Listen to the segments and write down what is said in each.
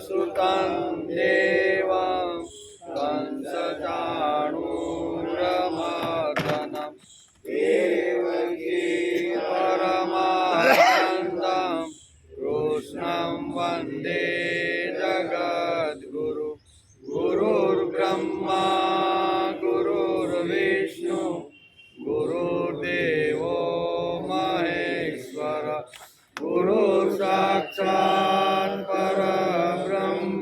सुतं देवं कंसचाणूरमर्दनं देवकी परमानन्दं कृष्णं वन्दे जगद्गुरु गुरुर्ब्रह्मा गुरुर्विष्णु गुरुर्देवो महेश्वर गुरुर्साक्षात् परब्रह्म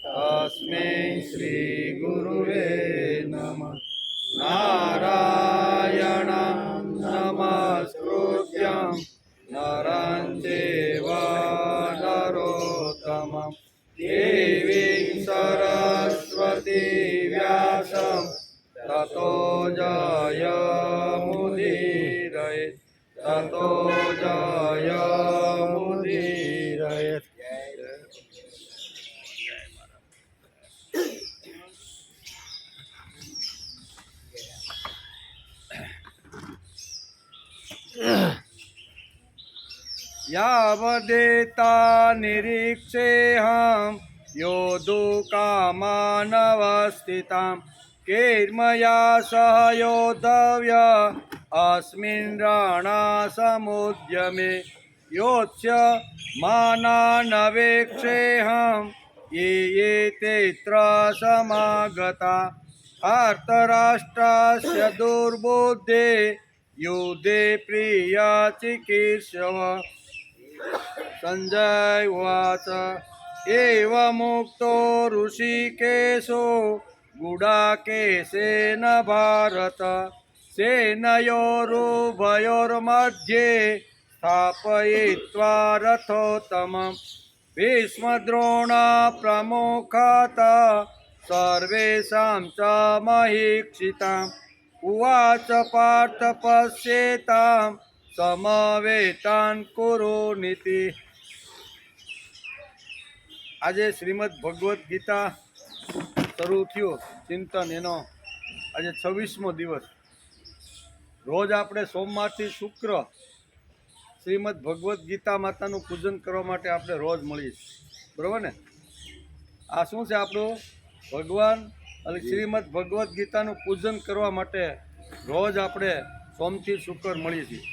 तस्मै श्री गुरुवे नमः। नारायणं नमस्कृत्यं नरं चैव नरोत्तमं देवीं सरस्वती व्यासं ततो जयमुदीरयेत् ततो जयमुदीरयेत्। यावदेता निरीक्षेऽहं योद्धुकामानवस्थितां कैर्मया सह योद्धव्य अस्मिन् रणासमुद्यमे योत्स्य मानानवेक्षेऽहं ये तेऽत्र समागता आर्तराष्ट्रास्य दुर्बुद्धे युद्धे प्रियचिकीर्षव। संजय उवाच एवमुक्तो ऋषिकेशो गुडाकेशेन भारत सेनयोरुभयोर्मध्ये स्थापयित्वा रथोत्तमं भीष्मद्रोणा प्रमुखाता सर्वेषां च महीक्षिताम् उवाच पार्थ पश्येतां समवेतान् कुरु नीति। આજે શ્રીમદ ભગવદ્ ગીતા શરૂ થયો ચિંતન એનો આજે 26મો દિવસ। રોજ આપણે સોમવારથી શુક્ર શ્રીમદ ભગવદ્ ગીતા માતાનું પૂજન કરવા માટે આપણે રોજ મળીએ છીએ, બરાબર ને? આ શું છે આપણું ભગવાન અને શ્રીમદ ભગવદ્ ગીતાનું પૂજન કરવા માટે રોજ આપણે સોમથી શુક્ર મળીએ છીએ।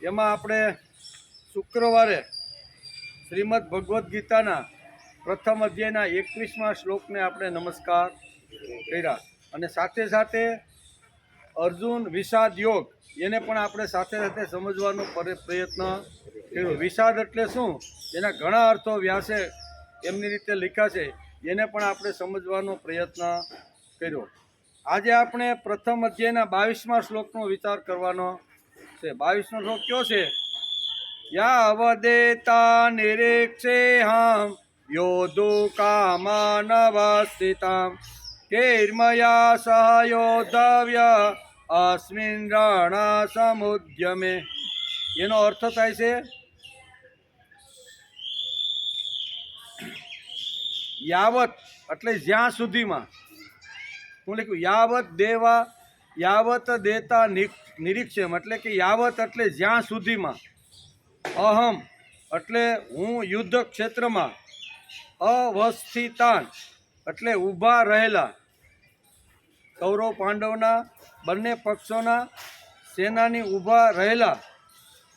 એમાં આપણે શુક્રવારે શ્રીમદ ભગવદ્ ગીતાના પ્રથમ અધ્યાયના 21મા શ્લોકને આપણે નમસ્કાર કર્યા અને સાથે સાથે અર્જુન વિષાદ યોગ એને પણ આપણે સાથે સાથે સમજવાનો પ્રયત્ન કર્યો। વિષાદ એટલે શું, એના ઘણા અર્થો વ્યાસે એમની રીતે લખ્યા છે, એને પણ આપણે સમજવાનો પ્રયત્ન કર્યો। આજે આપણે પ્રથમ અધ્યાયના 22મા શ્લોકનો વિચાર કરવાનો છે। 22મો શ્લોક કયો છે? યાવદેતા નિરીક્ષેऽહં યોद्धुकामानवस्थितां कैर्मया सह योद्धव्य अस्मिन् रणासमुद्यमे। એનો અર્થ થાય છે યાવત એટલે જ્યાં સુધીમાં। હું લખ્યું યાવત દેતા નિરીક્ષેમ એટલે કે યાવત એટલે જ્યાં સુધીમાં, અહમ એટલે હું યુદ્ધ ક્ષેત્રમાં, અવસ્થિતાન એટલે ઊભા રહેલા, કૌરવ પાંડવના બંને પક્ષોના સેનાની ઊભા રહેલા,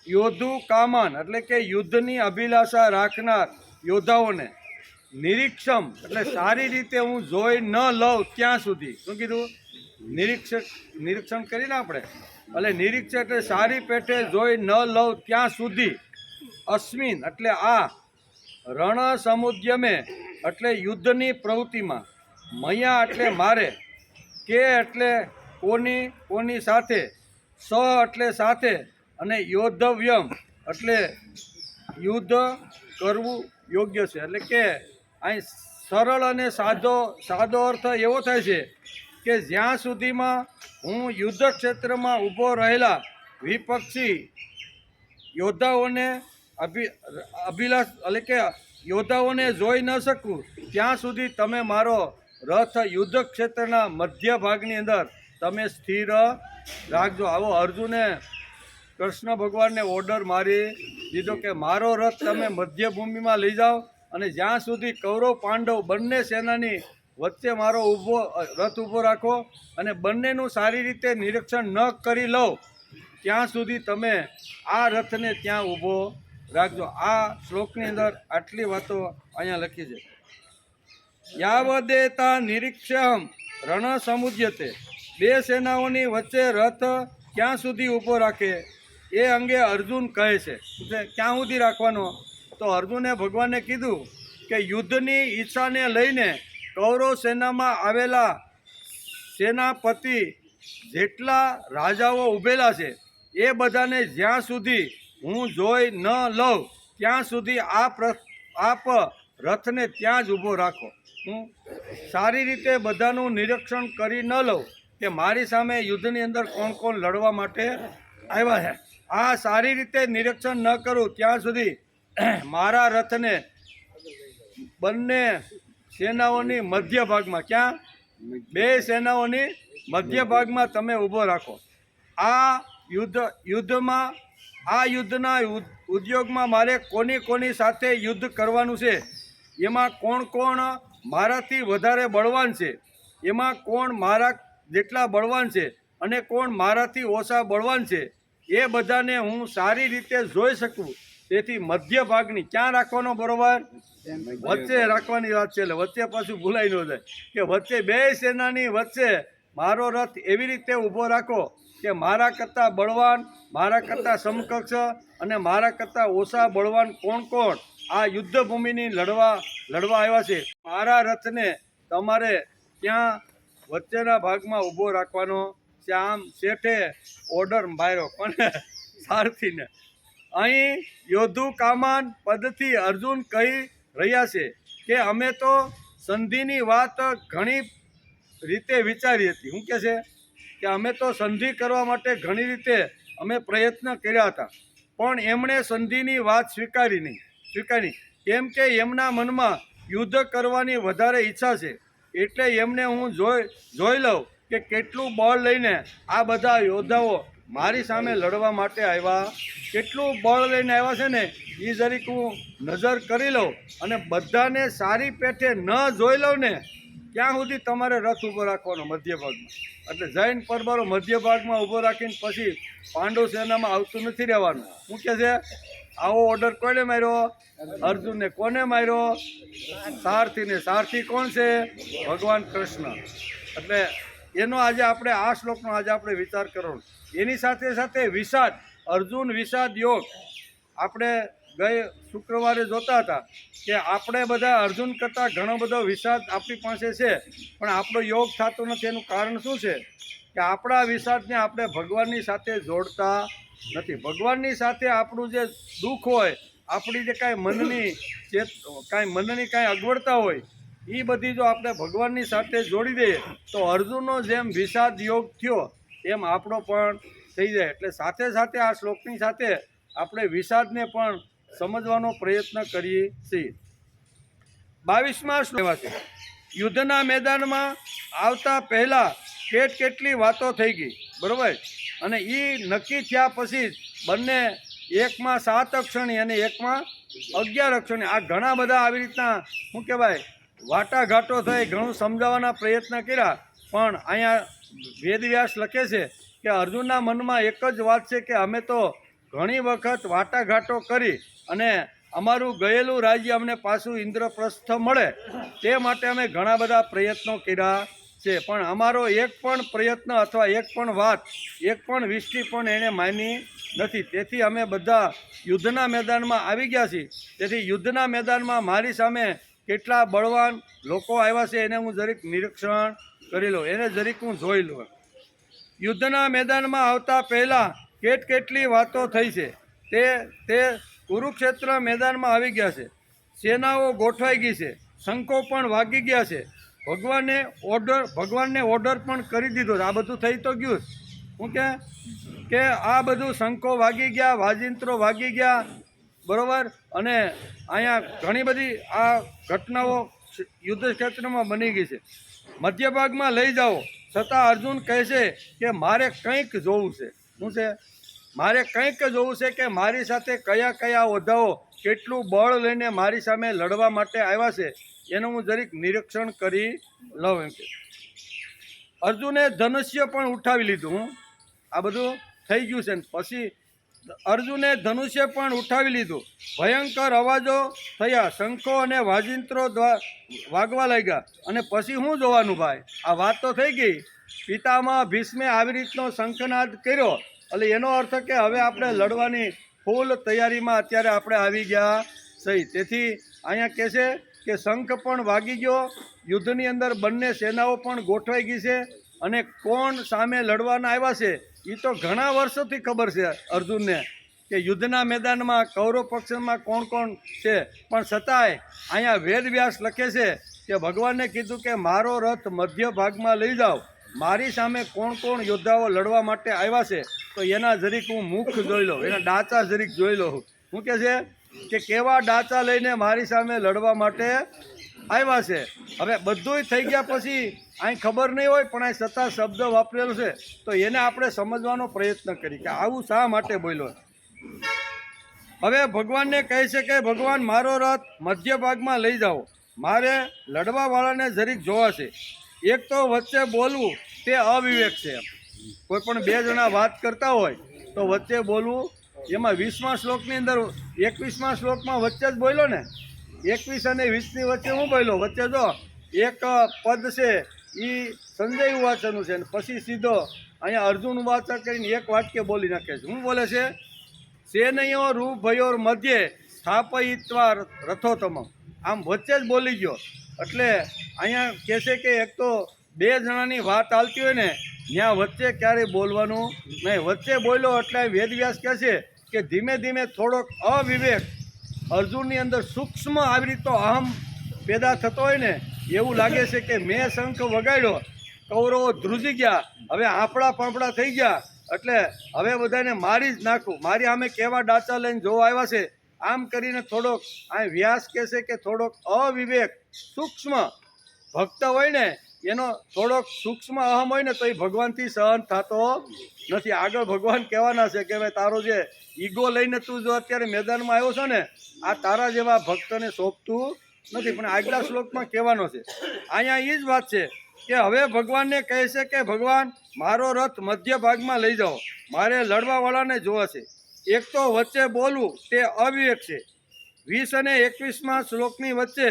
યોદ્ધુ કામાન એટલે કે યુદ્ધની અભિલાષા રાખનાર યોદ્ધાઓને, નિરીક્ષમ એટલે સારી રીતે હું જોઈ ન લઉં ત્યાં સુધી। શું કીધું? નિરીક્ષણ કરીને આપણે એટલે નિરીક્ષણ એટલે સારી પેઠે જોઈ ન લઉં ત્યાં સુધી, અસ્મિન એટલે આ, રણ સમુદ્યમે એટલે યુદ્ધની પ્રવૃત્તિમાં, મયા એટલે મારે, કે એટલે કોની સાથે, સ એટલે સાથે, અને યોદ્ધવ્યમ એટલે યુદ્ધ કરવું યોગ્ય છે। એટલે કે અહીં સરળ અને સાદો અર્થ એવો થાય છે કે જ્યાં સુધીમાં હું યુદ્ધ ક્ષેત્રમાં ઊભો રહેલા વિપક્ષી યોદ્ધાઓને અભિલાષ એટલે કે યોદ્ધાઓને જોઈ ન શકું ત્યાં સુધી તમે મારો રથ યુદ્ધ ક્ષેત્રના મધ્ય ભાગની અંદર તમે સ્થિર રાખજો। આવો અર્જુને કૃષ્ણ ભગવાનને ઓર્ડર મારી દીધો કે મારો રથ તમે મધ્ય ભૂમિમાં લઈ જાઓ અને જ્યાં સુધી કૌરવ પાંડવ બંને સેનાની વચ્ચે મારો રથ ઊભો રાખો અને બંનેનું સારી રીતે નિરીક્ષણ ન કરી લો ત્યાં સુધી તમે આ રથને ત્યાં ઊભો રાખજો. આ શ્લોકની અંદર આટલી વાતો અહીંયા લખી છે. યાવદેતા નિરીક્ષમ રણ સમુદ્યતે, બે સેનાઓની વચ્ચે રથ ક્યાં સુધી ઊભો રાખે એ અંગે અર્જુન કહે છે. ક્યાં સુધી રાખવાનો? તો અર્જુને ભગવાનને કીધું કે યુદ્ધની ઈચ્છાને લઈને કૌરવ સેનામાં આવેલા સેનાપતિ જેટલા રાજાઓ ઊભેલા છે એ બધાને જ્યાં સુધી હું જોઈ ન લઉં ત્યાં સુધી આપ રથને ત્યાં જ ઊભો રાખો. હું સારી રીતે બધાનું નિરીક્ષણ કરી ન લઉં કે મારી સામે યુદ્ધની અંદર કોણ કોણ લડવા માટે આવ્યા છે. આ સારી રીતે નિરીક્ષણ ન કરું ત્યાં સુધી મારા રથને બંને સેનાઓની મધ્ય ભાગમાં, ક્યાં? બે સેનાઓની મધ્ય ભાગમાં તમે ઊભો રાખો. આ યુદ્ધના ઉદ્યોગમાં મારે કોની સાથે યુદ્ધ કરવાનું છે, એમાં કોણ કોણ મારાથી વધારે બળવાન છે, એમાં કોણ મારા જેટલા બળવાન છે અને કોણ મારાથી ઓછા બળવાન છે એ બધાને હું સારી રીતે જોઈ શકું. તેથી મધ્ય ભાગની ક્યાં રાખવાનો? બરોબર, વચ્ચે રાખવાની વાત છે. એટલે વચ્ચે પાછું ભૂલાઈ ન જાય કે વચ્ચે બે સેનાની વચ્ચે મારો રથ એવી રીતે ઊભો રાખો કે મારા કરતાં બળવાન, મારા કરતાં સમકક્ષ અને મારા કરતાં ઓછા બળવાન કોણ કોણ આ યુદ્ધભૂમિની લડવા આવ્યા છે, મારા રથને તમારે ત્યાં વચ્ચેના ભાગમાં ઊભો રાખવાનો છે. આમ શેઠે ઓર્ડર માર્યો કોને? સારથીને. અહીં યોદ્ધુ કામાન પદથી અર્જુન કહી રહ્યા છે કે અમે તો સંધિની વાત ઘણી રીતે વિચારી હતી. શું કહે છે કે અમે તો સંધિ કરવા માટે ઘણી રીતે અમે પ્રયત્ન કર્યા હતા, પણ એમણે સંધિની વાત સ્વીકારી કેમ કે એમના મનમાં યુદ્ધ કરવાની વધારે ઈચ્છા છે. એટલે એમને હું જોઈ લઉં કે કેટલું બળ લઈને આ બધા યોદ્ધાઓ મારી સામે લડવા માટે આવ્યા, કેટલું બળ લઈને આવ્યા છે ને એ જરીક હું નજર કરી લઉં અને બધાને સારી પેઠે ન જોઈ લઉં ને ત્યાં સુધી તમારે રથ ઊભો રાખવાનો મધ્ય ભાગમાં. એટલે જૈન પરબરો મધ્ય ભાગમાં ઊભો રાખીને પછી પાંડવ સેનામાં આવતું નથી રહેવાનું. શું કહે છે? આવો ઓર્ડર કોને માર્યો? અર્જુનને. કોને માર્યો? સારથીને. સારથી કોણ છે? ભગવાન કૃષ્ણ. એટલે એનો આજે આપણે આ શ્લોકનો આજે આપણે વિચાર કરવાનો. એની સાથે સાથે વિષાદ, અર્જુન વિષાદ યોગ આપણે ગઈ શુક્રવારે જોતા હતા કે આપણે બધા અર્જુન કરતાં ઘણો બધો વિષાદ આપણી પાસે છે, પણ આપણો યોગ થતો નથી. એનું કારણ શું છે? કે આપણા વિષાદને આપણે ભગવાનની સાથે જોડતા નથી. ભગવાનની સાથે આપણું જે દુઃખ હોય, આપણી જે કાંઈ મનની કાંઈ અગવડતા હોય એ બધી જો આપણે ભગવાનની સાથે જોડી દઈએ તો અર્જુનનો જેમ વિષાદ યોગ થયો એમ આપણો પણ થઈ જાય. એટલે સાથે સાથે આ શ્લોકની સાથે આપણે વિષાદને પણ સમજવાનો પ્રયત્ન કરીએ છીએ. 22મા શ્લોક છે, યુદ્ધના મેદાનમાં આવતા પહેલાં કેટલી વાતો થઈ ગઈ. બરાબર, અને એ નક્કી થયા પછી જ બંને એકમાં 7 અક્ષરની અને એકમાં 11 અક્ષરની આ ઘણા બધા આવી રીતના શું કહેવાય વાટાઘાટો થઈ, ઘણું સમજાવવાના પ્રયત્ન કર્યા, પણ અહીંયા વેદવ્યાસ લખે છે કે અર્જુનના મનમાં એક જ વાત છે કે અમે તો ઘણી વખત વાટાઘાટો કરી અને અમારું ગયેલું રાજ્ય અમને પાછું ઇન્દ્રપ્રસ્થ મળે તે માટે અમે ઘણા બધા પ્રયત્નો કર્યા છે, પણ અમારો એક પણ પ્રયત્ન અથવા એક પણ વાત, એક પણ વિષ્ટિ પણ એણે માની નથી. તેથી અમે બધા યુદ્ધના મેદાનમાં આવી ગયા છીએ. તેથી યુદ્ધના મેદાનમાં મારી સામે કેટલા બળવાન લોકો આવ્યા છે એને હું જરીક નિરીક્ષણ કરી લઉં, એને જરીક હું જોઈ લઉં. યુદ્ધના મેદાનમાં આવતા પહેલાં કેટલી વાતો થઈ છે. તે કુરુક્ષેત્ર મેદાનમાં આવી ગયા છે, સેનાઓ ગોઠવાઈ ગઈ છે, શંખો પણ વાગી ગયા છે, ભગવાનને ઓર્ડર પણ કરી દીધો. આ બધું થઈ તો ગયું. શું કે આ બધું શંખો વાગી ગયા, વાજિંત્રો વાગી ગયા. બરાબર, અને અહીંયા ઘણી બધી આ ઘટનાઓ યુદ્ધ ક્ષેત્રમાં બની ગઈ છે. મધ્ય ભાગમાં લઈ જાઓ છતાં અર્જુન કહે છે કે મારે કંઈક જોવું છે. શું છે? મારે કંઈક જોવું છે કે મારી સાથે કયા યોદ્ધાઓ કેટલું બળ લઈને મારી સામે લડવા માટે આવ્યા છે એનું હું જરીક નિરીક્ષણ કરી લઉં એમ કે અર્જુને ધનુષ્ય પણ ઉઠાવી લીધું. આ બધું થઈ ગયું છે ને પછી અર્જુને ધનુષ્ય પણ ઉઠાવી લીધું. ભયંકર અવાજો થયા, શંખો અને વાજિંત્રો વાગવા લાગ્યા. અને પછી શું જોવાનું ભાઈ, આ વાત તો થઈ ગઈ. પિતામહ ભીષ્મે આવી રીતનો શંખનાદ કર્યો એટલે એનો અર્થ કે હવે આપણે લડવાની ફૂલ તૈયારીમાં અત્યારે આપણે આવી ગયા સહી. તેથી અહીંયા કહે છે કે શંખ પણ વાગી ગયો, યુદ્ધની અંદર બંને સેનાઓ પણ ગોઠવાઈ ગઈ છે. અને કોણ સામે લડવાના આવ્યા છે એ તો ઘણા વર્ષોથી ખબર છે અર્જુનને કે યુદ્ધના મેદાનમાં કૌરવ પક્ષમાં કોણ કોણ છે. પણ છતાંય અહીંયા વેદવ્યાસ લખે છે કે ભગવાનને કીધું કે મારો રથ મધ્ય ભાગમાં લઈ જાઓ, મારી સામે કોણ કોણ યોદ્ધાઓ લડવા માટે આવ્યા છે તો એના જરીક હું મુખ જોઈ લઉં, એના ડાચા જરીક જોઈ લઉં. શું કહે છે કે કેવા ડાચા લઈને મારી સામે લડવા માટે આવ્યા છે. હવે બધુંય થઈ ગયા પછી અહીં ખબર નહીં હોય પણ અહીં છતાં શબ્દ વાપરેલો છે તો એને આપણે સમજવાનો પ્રયત્ન કરીએ કે આવું શા માટે બોલ્યો. હવે ભગવાનને કહે છે કે ભગવાન મારો રથ મધ્ય ભાગમાં લઈ જાઓ, મારે લડવાવાળાને જરીક જોવા છે. એક તો વચ્ચે બોલવું તે અવિવેક છે. કોઈ પણ બે જણા વાત કરતા હોય તો વચ્ચે બોલવું, એમાં 20મા શ્લોકની અંદર 21મા શ્લોકમાં વચ્ચે જ બોલ્યો ને, 21 અને 20ની વચ્ચે હું બોલ્યો, વચ્ચે જો એક પદ છે એ સંજય ઉવાચનું છે ને પછી સીધો અહીંયા અર્જુન ઉવાચ કરીને એક વાક્ય બોલી નાખે છે. શું બોલે છે? સેનયો રૂભયોર મધ્યે સ્થાપયિત્વા રથોત્તમ. આમ વચ્ચે જ બોલી ગયો. એટલે અહીંયા કહે છે કે એક તો બે જણાની વાત ચાલતી હોય ને ત્યાં વચ્ચે ક્યારેય બોલવાનું નહીં. વચ્ચે બોલ્યો એટલે વેદવ્યાસ કહે છે કે ધીમે ધીમે થોડોક અવિવેક અર્જુનની અંદર સૂક્ષ્મ આવી રીતનો અહમ પેદા થતો હોય ને એવું લાગે છે કે મેં શંખ વગાડ્યો, કૌરવો ધ્રુજી ગયા, હવે આંપડા પાંપડા થઈ ગયા એટલે હવે બધાને મારી જ નાખું, મારી સામે કેવા ડાચા લઈને જોવા આવ્યા છે. આમ કરીને થોડોક આ વ્યાસ કહે છે કે થોડોક અવિવેક સૂક્ષ્મ ભક્ત હોય ને એનો થોડોક સૂક્ષ્મ અહમ હોય ને તો એ ભગવાનથી સહન થતો નથી. આગળ ભગવાન કહેવાના છે કે ભાઈ તારો જે ઈગો લઈને તું જો અત્યારે મેદાનમાં આવ્યો છો ને આ તારા જેવા ભક્તને સોંપતું નથી. પણ આગલા શ્લોકમાં કહેવાનો છે અહીંયા એ જ વાત છે કે હવે ભગવાનને કહે છે કે ભગવાન મારો રથ મધ્ય ભાગમાં લઈ જાઓ, મારે લડવાવાળાને જોવા છે. એક તો વચ્ચે બોલવું તે અવિવેક છે. 20 અને 21મા શ્લોકની વચ્ચે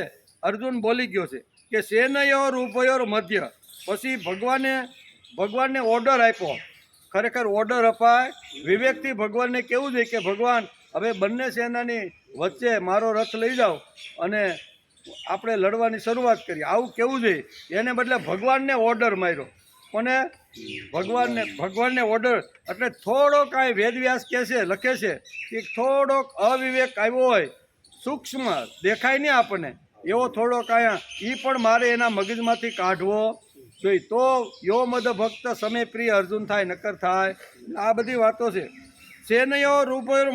અર્જુન બોલી ગયો છે કે સેનયોર ઉભયોર મધ્ય. પછી ભગવાનને ઓર્ડર આપ્યો. ખરેખર ઓર્ડર અપાય વિવેકથી ભગવાનને કહેવું જોઈએ કે ભગવાન હવે બંને સેનાની વચ્ચે મારો રથ લઈ જાઓ અને આપણે લડવાની શરૂઆત કરીએ, આવું કેવું જોઈએ. એને બદલે ભગવાનને ઓર્ડર માર્યો. કોને? ભગવાનને ઓર્ડર. એટલે થોડોક આ વેદવ્યાસ કહે છે લખે છે કે થોડોક અવિવેક આવ્યો હોય, સૂક્ષ્મ દેખાય નહીં આપણને એવો થોડોક અહીંયા એ પણ મારે એના મગજમાંથી કાઢવો જોઈએ. તો યો મદ ભક્ત સમે પ્રિય અર્જુન થાય નકર થાય. આ બધી વાતો છે. સેનયો રૂપયો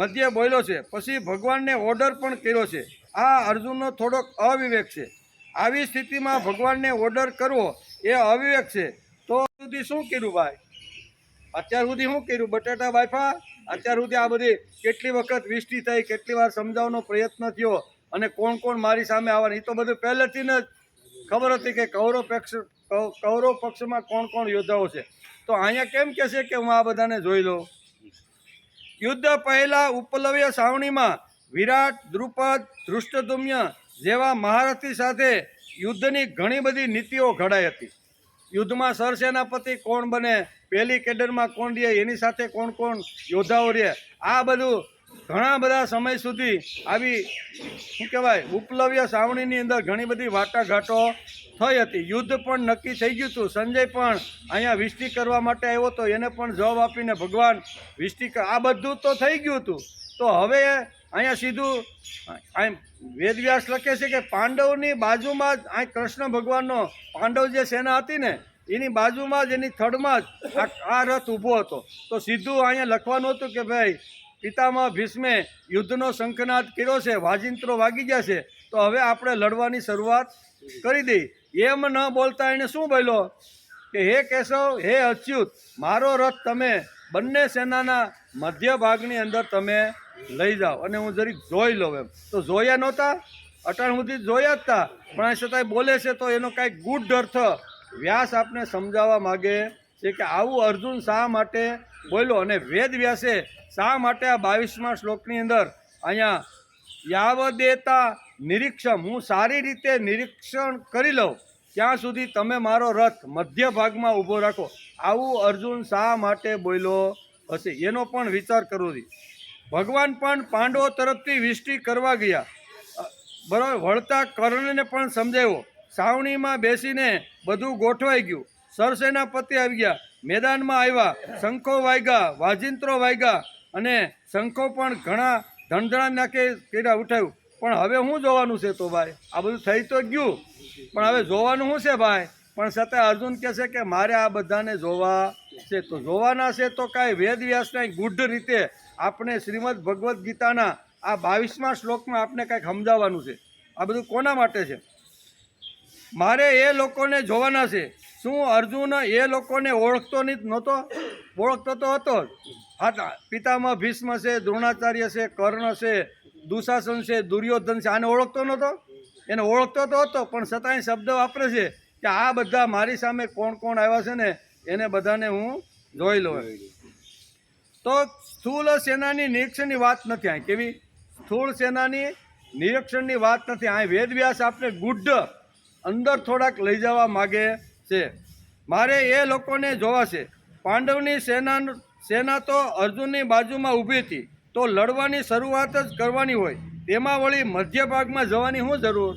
મધ્ય બોલ્યો છે. પછી ભગવાનને ઓર્ડર પણ કર્યો છે. આ અર્જુનનો થોડોક અવિવેક છે. આવી સ્થિતિમાં ભગવાનને ઓર્ડર કરવો એ અવિવેક છે. તો સુધી શું કર્યું ભાઈ? અત્યાર સુધી શું કર્યું? બટાટા બાફા. અત્યાર સુધી આ બધી કેટલી વખત વિષ્ટિ થઈ, કેટલી વાર સમજાવવાનો પ્રયત્ન થયો અને કોણ કોણ મારી સામે આવવાનું એ તો બધું પહેલેથી જ ખબર હતી કે કૌરવ પક્ષમાં કોણ કોણ યોદ્ધાઓ છે. તો અહીંયા કેમ કહે છે કે હું આ બધાને જોઈ લઉં? યુદ્ધ પહેલા ઉપલવ્ય સાવણીમાં વિરાટ, દ્રુપદ, ધૃષ્ટદ્યુમ્ન જેવા મહારથી સાથે યુદ્ધની ઘણી બધી નીતિઓ ઘડાઈ હતી. યુદ્ધમાં સરસેનાપતિ કોણ બને, પહેલી કેડરમાં કોણ રહે, એની સાથે કોણ કોણ યોદ્ધાઓ રહે, આ બધું ઘણા બધા સમય સુધી આવી શું કહેવાય ઉપલવ્ય સાવણીની અંદર ઘણી બધી વાટાઘાટો થઈ હતી. યુદ્ધ પણ નક્કી થઈ ગયું હતું. સંજય પણ અહીંયા વિષ્ટિ કરવા માટે આવ્યો હતો, એને પણ જવાબ આપીને ભગવાન વિષ્ટિ આ બધું તો થઈ ગયું હતું. તો હવે અહીંયા સીધું વેદવ્યાસ લખે છે કે પાંડવની બાજુમાં જ આ કૃષ્ણ ભગવાનનો પાંડવ જે સેના હતી ને એની બાજુમાં જ એની થડમાં જ આ રથ ઊભો હતો. તો સીધું અહીંયા લખવાનું હતું કે ભાઈ પિતામહ ભીષ્મે યુદ્ધનો શંખનાદ કર્યો છે, વાજિંત્રો વાગી ગયા છે, તો હવે આપણે લડવાની શરૂઆત કરી દઈ. એમ ન બોલતા એને શું બોલ્યો કે હે કેશવ, હે અચ્યુત, મારો રથ તમે બંને સેનાના મધ્ય ભાગની અંદર તમે લઈ જાઓ અને હું જરીક જોઈ લઉં એમ. તો જોયા નહોતા, અટાણ સુધી જોયા જ હતા, પણ આ છતાંય બોલે છે તો એનો કાંઈક ગૂઢ અર્થ વ્યાસ આપને સમજાવવા માગે છે કે આવું અર્જુન શા માટે બોલ્યો. અને વેદ વ્યાસે શા માટે આ 22મા શ્લોકની અંદર અહીંયા યાવદેતા નિરીક્ષમ, હું સારી રીતે નિરીક્ષણ કરી લઉં ત્યાં સુધી તમે મારો રથ મધ્ય ભાગમાં ઊભો રાખો, આવું અર્જુન શા માટે બોલ્યો હશે એનો પણ વિચાર કરવો જોઈએ. ભગવાન પણ પાંડવો તરફથી વિષ્ટિ કરવા ગયા, બરાબર. વળતા કર્ણને પણ સમજાવ્યો, સાવણીમાં બેસીને બધું ગોઠવાઈ ગયું, સરસેનાપતિ આવી ગયા, મેદાનમાં આવ્યા, શંખો વાગ્યા, વાજિંત્રો વાગ્યા અને શંખો પણ ઘણા ધણધણા નાખે કર્યા ઉઠાવ્યું. પણ હવે શું જોવાનું છે? તો ભાઈ આ બધું થઈ તો ગયું, પણ હવે જોવાનું શું છે ભાઈ? પણ છતાં અર્જુન કહે છે કે મારે આ બધાને જોવા છે. તો જોવાના છે તો કાંઈ વેદ વ્યાસના ગૂઢ રીતે આપણે શ્રીમદ ભગવદ્ ગીતાના આ 22મા શ્લોકમાં આપણે કાંઈક સમજાવવાનું છે. આ બધું કોના માટે છે? મારે એ લોકોને જોવાના છે. શું અર્જુન એ લોકોને ઓળખતો નહોતો? ઓળખતો તો હતો જ. હા, પિતામહ ભીષ્મ છે, દ્રોણાચાર્ય છે, કર્ણ છે, દુશાસન છે, દુર્યોધન છે, આને ઓળખતો નહોતો? એને ઓળખતો તો હતો, પણ છતાંય શબ્દ વાપરે છે કે આ બધા મારી સામે કોણ કોણ આવ્યા છે ને એને બધાને હું જોઈ લઉં. તો સ્થૂળ સેનાની નિરીક્ષણની વાત નથી અહીં. કેવી સ્થૂળ સેનાની નિરીક્ષણની વાત નથી અહીં. વેદવ્યાસ આપણે ગુઢ અંદર થોડાક લઈ જવા માગે છે. મારે એ લોકોને જોવા છે. પાંડવની સેના તો અર્જુનની બાજુમાં ઊભી હતી, તો લડવાની શરૂઆત જ કરવાની હોય, તેમાં વળી મધ્ય ભાગમાં જવાની શું જરૂર?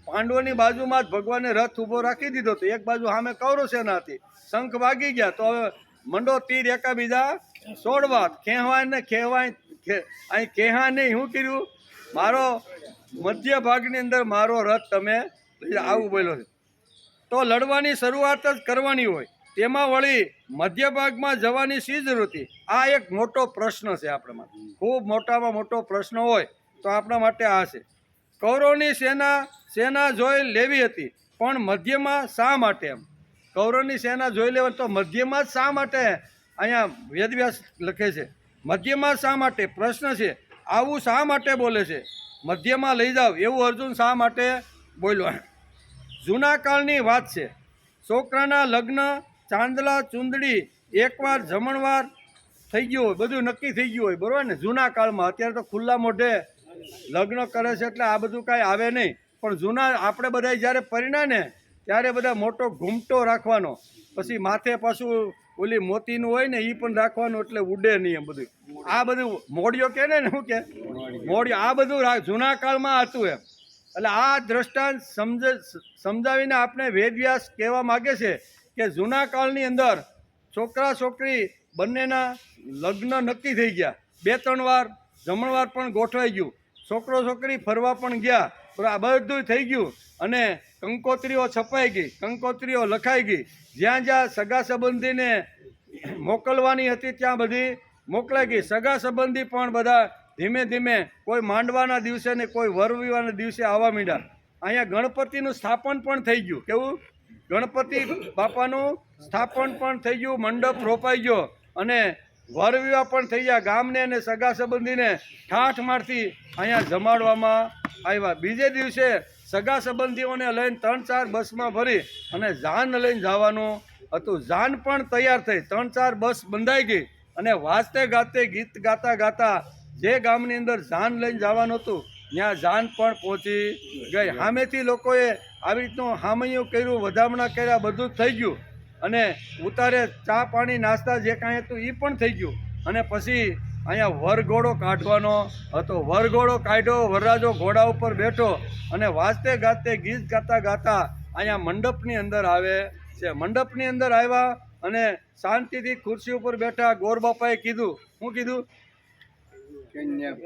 પાંડવોની બાજુમાં જ ભગવાને રથ ઊભો રાખી દીધો હતો. એક બાજુ સામે કૌરવ સેના હતી, શંખ વાગી ગયા તો હવે મંડો તીર એકાબીજા છોડવા, ખેવાય ને ખેવાય, અહીં ખેહા નહીં. શું કર્યું? મારો મધ્ય ભાગની અંદર મારો રથ તમે આવું બોલ્યો છે. તો લડવાની શરૂઆત જ કરવાની હોય, તેમાં વળી મધ્ય ભાગમાં જવાની શી જરૂર હતી? આ એક મોટો પ્રશ્ન છે આપણા માટે. ખૂબ મોટામાં મોટો પ્રશ્ન હોય તો આપણા માટે આ છે. કૌરવની સેના જોઈ લેવી હતી, પણ મધ્યમાં શા માટે? એમ કૌરવની સેના જોઈ લેવાની તો મધ્યમાં જ શા માટે? અહીંયા વેદવ્યાસ લખે છે મધ્યમાં શા માટે? પ્રશ્ન છે. આવું શા માટે બોલે છે? મધ્યમાં લઈ જાઓ એવું અર્જુન શા માટે બોલ્યો? જૂના કાળની વાત છે. છોકરાના લગ્ન, ચાંદલા ચૂંદડી, એકવાર જમણવાર થઈ ગયું હોય, બધું નક્કી થઈ ગયું હોય, બરાબર ને? જૂના કાળમાં. અત્યારે તો ખુલ્લા મોઢે લગ્ન કરે છે એટલે આ બધું કાંઈ આવે નહીં. પણ જૂના આપણે બધા જ્યારે પરિણા ને ત્યારે બધા મોટો ઘૂમટો રાખવાનો, પછી માથે પાછું ઓલી મોતીનું હોય ને એ પણ રાખવાનું, એટલે ઉડે નહીં એમ બધું. આ બધું મોડિયો કહે ને શું કે મોડિયો, આ બધું જૂના કાળમાં હતું એમ. એટલે આ દ્રષ્ટાંત સમજાવીને આપણે વેદવ્યાસ કહેવા માગે છે કે જૂના કાળની અંદર છોકરા છોકરી બંનેના લગ્ન નક્કી થઈ ગયા, 2-3 વાર જમણવાર પણ ગોઠવાઈ ગયું, છોકરો છોકરી ફરવા પણ ગયા, આ બધું થઈ ગયું અને કંકોત્રીઓ છપાઈ ગઈ, કંકોત્રીઓ લખાઈ ગઈ, જ્યાં જ્યાં સગા સંબંધીને મોકલવાની હતી ત્યાં બધી મોકલાઈ ગઈ. સગા સંબંધી પણ બધા ધીમે ધીમે કોઈ માંડવાના દિવસે ને કોઈ વરવિવાહના દિવસે આવવા માંડ્યા. અહીંયા ગણપતિનું સ્થાપન પણ થઈ ગયું. કેવું? ગણપતિ બાપાનું સ્થાપન પણ થઈ ગયું, મંડપ રોપાઈ ગયો અને વરવિવાહ પણ થઈ ગયા. ગામને અને સગા સંબંધીને ઠાઠ મારથી અહીંયા જમાડવામાં આવ્યા. બીજે દિવસે સગા સંબંધીઓને લઈને 3-4 બસમાં ભરી અને જાન લઈને જવાનું હતું. જાન પણ તૈયાર થઈ, 3-4 બસ બંધાઈ ગઈ અને વાજતે ગાતે ગીત ગાતા ગાતા જે ગામની અંદર જાન લઈને જવાનું હતું ત્યાં જાન પણ પહોંચી ગઈ. સામેથી લોકોએ આવી રીતનું હામૈયું કર્યું, વધામણા કર્યા, બધું જ થઈ ગયું અને ઉતારે ચા પાણી નાસ્તા જે કાંઈ હતું એ પણ થઈ ગયું. અને પછી અહીંયા વરઘોડો કાઢવાનો હતો. વરઘોડો કાઢ્યો, વરરાજો ઘોડા ઉપર બેઠો અને વાજતે ગાતે ગીત ગાતા ગાતા અહીંયા મંડપની અંદર આવે છે. મંડપની અંદર આવ્યા અને શાંતિથી ખુરશી ઉપર બેઠા. ગોર બાપાએ કીધું, શું કીધું?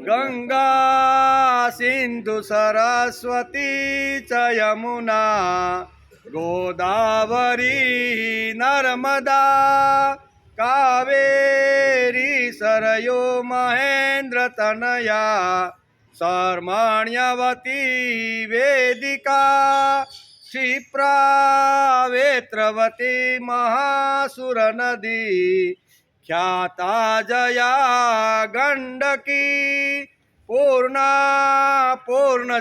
ગંગા સિંધુ સરસ્વતી ચ યમુના ગોદાવરી નર્મદા કાવેરી સરયો મહેન્દ્ર તનયા શર્મણ્યવતી વેદિકા ક્ષિપ્રા વેત્રવતી મહાસુર નદી ખ્યાતા જયા ગંડકી પૂર્ણ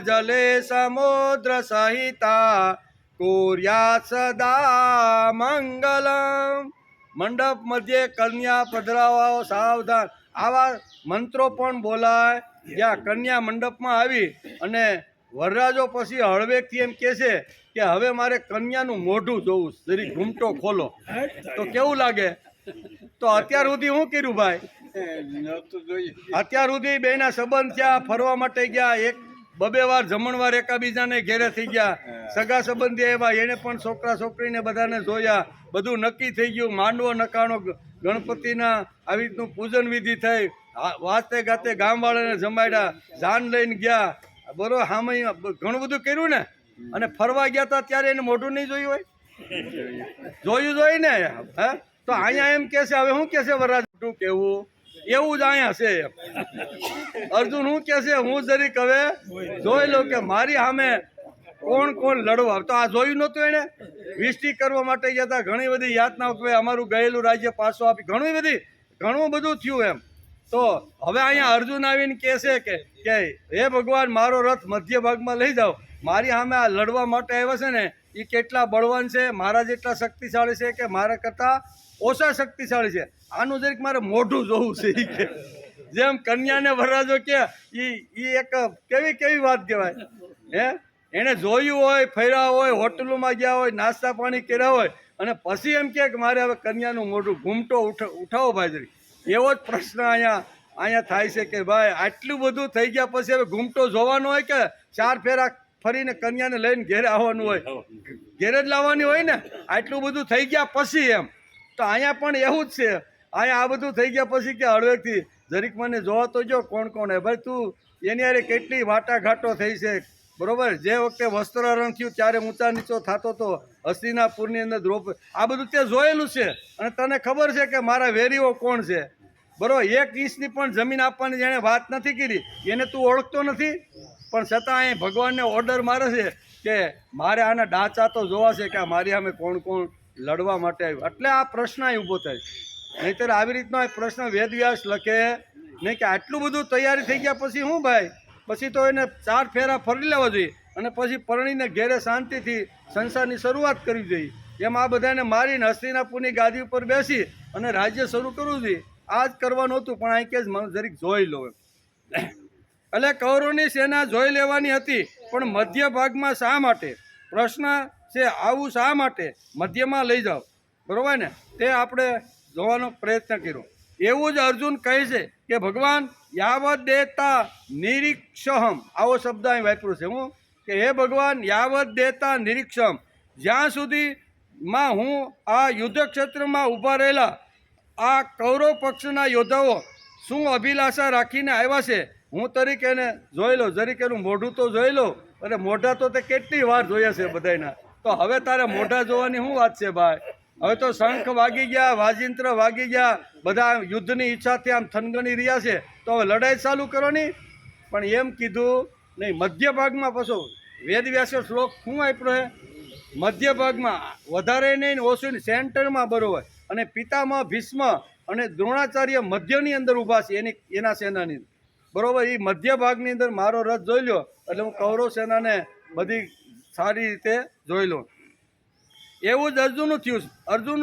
જલે સમુદ્ર સહિતા કુર્યા સદા મંગલમ. મંડપ મધ્યે કન્યા પધરાવો સાવધાન, આવા મંત્રો પણ બોલાય. જ્યાં કન્યા મંડપમાં આવી અને વરરાજો પછી હળવેકથી એમ કહે છે કે હવે મારે કન્યાનું મોઢું જોવું, જરી ઘૂમટો ખોલો. તો કેવું લાગે? તો અત્યાર સુધી શું કર્યું ભાઈ? અત્યાર સુધી બેના સંબંધ થયા, ફરવા માટે ગયા, એક બબે વાર જમણવાર એકાબીજાને ઘેરે થઈ ગયા, સગા સંબંધી આવ્યા, એને પણ છોકરા છોકરીને બધાને જોયા, બધું નક્કી થઈ ગયું. માંડવો નકાણો, ગણપતિના આવી રીતનું પૂજન વિધિ થઈ, વાતે ગાતે ગામવાળાને જમાડ્યા, જાન લઈને ગયા, બરોબર. હામે ઘણું બધું કર્યું ને. અને ફરવા ગયા હતા ત્યારે એને મોઢું નહીં જોયું હોય? જોયું જોઈ ને. હે તો અહીંયા એમ કે છે, હવે શું કે છે વરરાજ મોઢું કેવું? એવું જ અહીંયા છે. અર્જુન શું કે છે, હું જરીક હવે જોઈ લઉં કે મારી સામે કોણ કોણ લડવા. તો આ જોયું નહોતું એને. વિષ્ટિ કરવા માટે ગયા હતા, ઘણી બધી યાતનાઓ કે અમારું ગયેલું રાજ્ય પાછું આપી, ઘણું બધું થયું એમ. તો હવે અહીંયા અર્જુન આવીને કહે છે કે હે ભગવાન, મારો રથ મધ્ય ભાગમાં લઈ જાઓ. મારી સામે આ લડવા માટે આવ્યા છે ને, એ કેટલા બળવાન છે, મારા જેટલા શક્તિશાળી છે કે મારા કરતાં ઓછા શક્તિશાળી છે, આનું જરીક મારે મોઢું જોવું છે. એ કે જેમ કન્યાને વરરાજો કે એ એક કેવી વાત કહેવાય. હે એણે જોયું હોય, ફર્યા હોય, હોટલોમાં ગયા હોય, નાસ્તા પાણી કર્યા હોય, અને પછી એમ કે મારે હવે કન્યાનું મોઢું ઘૂમટો ઉઠાવો ભાઈ જરી. એવો જ પ્રશ્ન અહીંયા થાય છે કે ભાઈ આટલું બધું થઈ ગયા પછી હવે ઘૂમટો જોવાનો હોય કે 4 ફેરા ફરીને કન્યાને લઈને ઘેરે આવવાનું હોય? ઘેરે જ લાવવાની હોય ને. આટલું બધું થઈ ગયા પછી એમ. તો અહીંયા પણ એવું જ છે. અહીંયા આ બધું થઈ ગયા પછી કે હળવેકથી જરીક મને જોવા તો જો કોણ કોણ હે ભાઈ. તું એની હારે કેટલી વાટાઘાટો થઈ છે, બરોબર. જે વખતે વસ્ત્રહરણ થયું ત્યારે ઊંચા નીચો થતો હતો હસ્તિનાપુરની અંદર દ્રૌપદી, આ બધું તે જોયેલું છે. અને તને ખબર છે કે મારા વેરીઓ કોણ છે, બરોબર. 1 ઇંચની પણ જમીન આપવાની જેણે વાત નથી કરી એને તું ઓળખતો નથી. પણ છતાં અહીં ભગવાનને ઓર્ડર મારે છે કે મારે આના ડાચા તો જોવા છે કે આ મારી સામે કોણ કોણ લડવા માટે આવ્યું. એટલે આ પ્રશ્ન અહીં ઊભો થાય. નહીંતર આવી રીતનો આ પ્રશ્ન વેદવ્યાસ લખે નહીં કે આટલું બધું તૈયારી થઈ ગયા પછી શું ભાઈ? પછી તો એને 4 ફેરા ફરી લેવા જોઈએ અને પછી પરણીને ઘેરે શાંતિથી સંસારની શરૂઆત કરવી જોઈએ. એમ આ બધાને મારીને હસ્તિનાપુરની ગાદી ઉપર બેસી અને રાજ્ય શરૂ કરવું જોઈએ. આ જ કરવાનું હતું. પણ અહીં કે જરીક જોઈ લો એમ. એટલે કૌરવની સેના જોઈ લેવાની હતી, પણ મધ્ય ભાગમાં શા માટે? પ્રશ્ન છે આવું શા માટે મધ્યમાં લઈ જાઓ, બરોબર ને? તે આપણે જોવાનો પ્રયત્ન કર્યો. એવું જ અર્જુન કહે છે કે ભગવાન યાવત દેતા નિરીક્ષહમ, આવો શબ્દ અહીં વાપર્યો છે. હું કે હે ભગવાન યાવત દેતા નિરીક્ષમ, જ્યાં સુધીમાં હું આ યુદ્ધ ક્ષેત્રમાં ઊભા રહેલા આ કૌરવ પક્ષના યોદ્ધાઓ શું અભિલાષા રાખીને આવ્યા છે, હું તરીકે એને જોઈ લો, જરીક એનું મોઢું તો જોઈ લો. અને મોઢા તો તે કેટલી વાર જોયા છે બધાના. તો હવે તારે મોઢા જોવાની શું વાત છે ભાઈ? હવે તો શંખ વાગી ગયા, વાજિંત્ર વાગી ગયા, બધા યુદ્ધની ઈચ્છાથી આમ થનગણી રહ્યા છે. તો હવે લડાઈ ચાલુ કરવાની. પણ એમ કીધું નહીં. મધ્ય ભાગમાં પાછો વેદવ્યાસે શ્લોક શું આપ્યો છે? મધ્ય ભાગમાં, વધારે નહીં ઓછું, સેન્ટરમાં, બરોબર. અને પિતામહ ભીષ્મ અને દ્રોણાચાર્ય મધ્યની અંદર ઊભા છે એના સેનાની, બરોબર. એ મધ્ય ભાગની અંદર મારો રથ જોઈ લો એટલે હું કૌરવ સેનાને બધી સારી રીતે જોઈ લો. એવું જ અર્જુનનું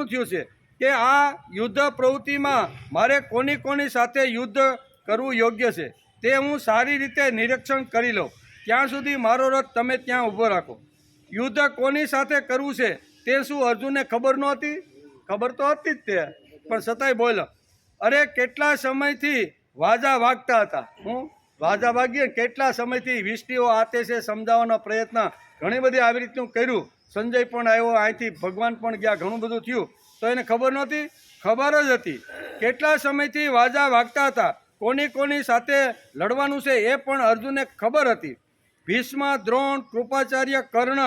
થયું છે કે આ યુદ્ધ પ્રવૃત્તિમાં મારે કોની સાથે યુદ્ધ કરવું યોગ્ય છે તે હું સારી રીતે નિરીક્ષણ કરી લઉં. ત્યાં સુધી મારો રથ તમે ત્યાં ઊભો રાખો. યુદ્ધ કોની સાથે કરવું છે તે શું અર્જુનને ખબર નહોતી? ખબર તો હતી જ તે, પણ છતાંય બોલો. અરે કેટલા સમયથી વાજા વાગતા હતા. હું વાજા વાગીએ કેટલા સમયથી વિષ્ટિઓ આતે છે સમજાવવાનો પ્રયત્ન ઘણી બધી આવી રીતનું કર્યું. સંજય પણ આવ્યો, અહીંથી ભગવાન પણ ગયા, ઘણું બધું થયું. તો એને ખબર નહોતી? ખબર જ હતી. કેટલા સમયથી વાજા વાગતા હતા, કોની સાથે લડવાનું છે એ પણ અર્જુનને ખબર હતી. ભીષ્મ, દ્રોણ, કૃપાચાર્ય, કર્ણ,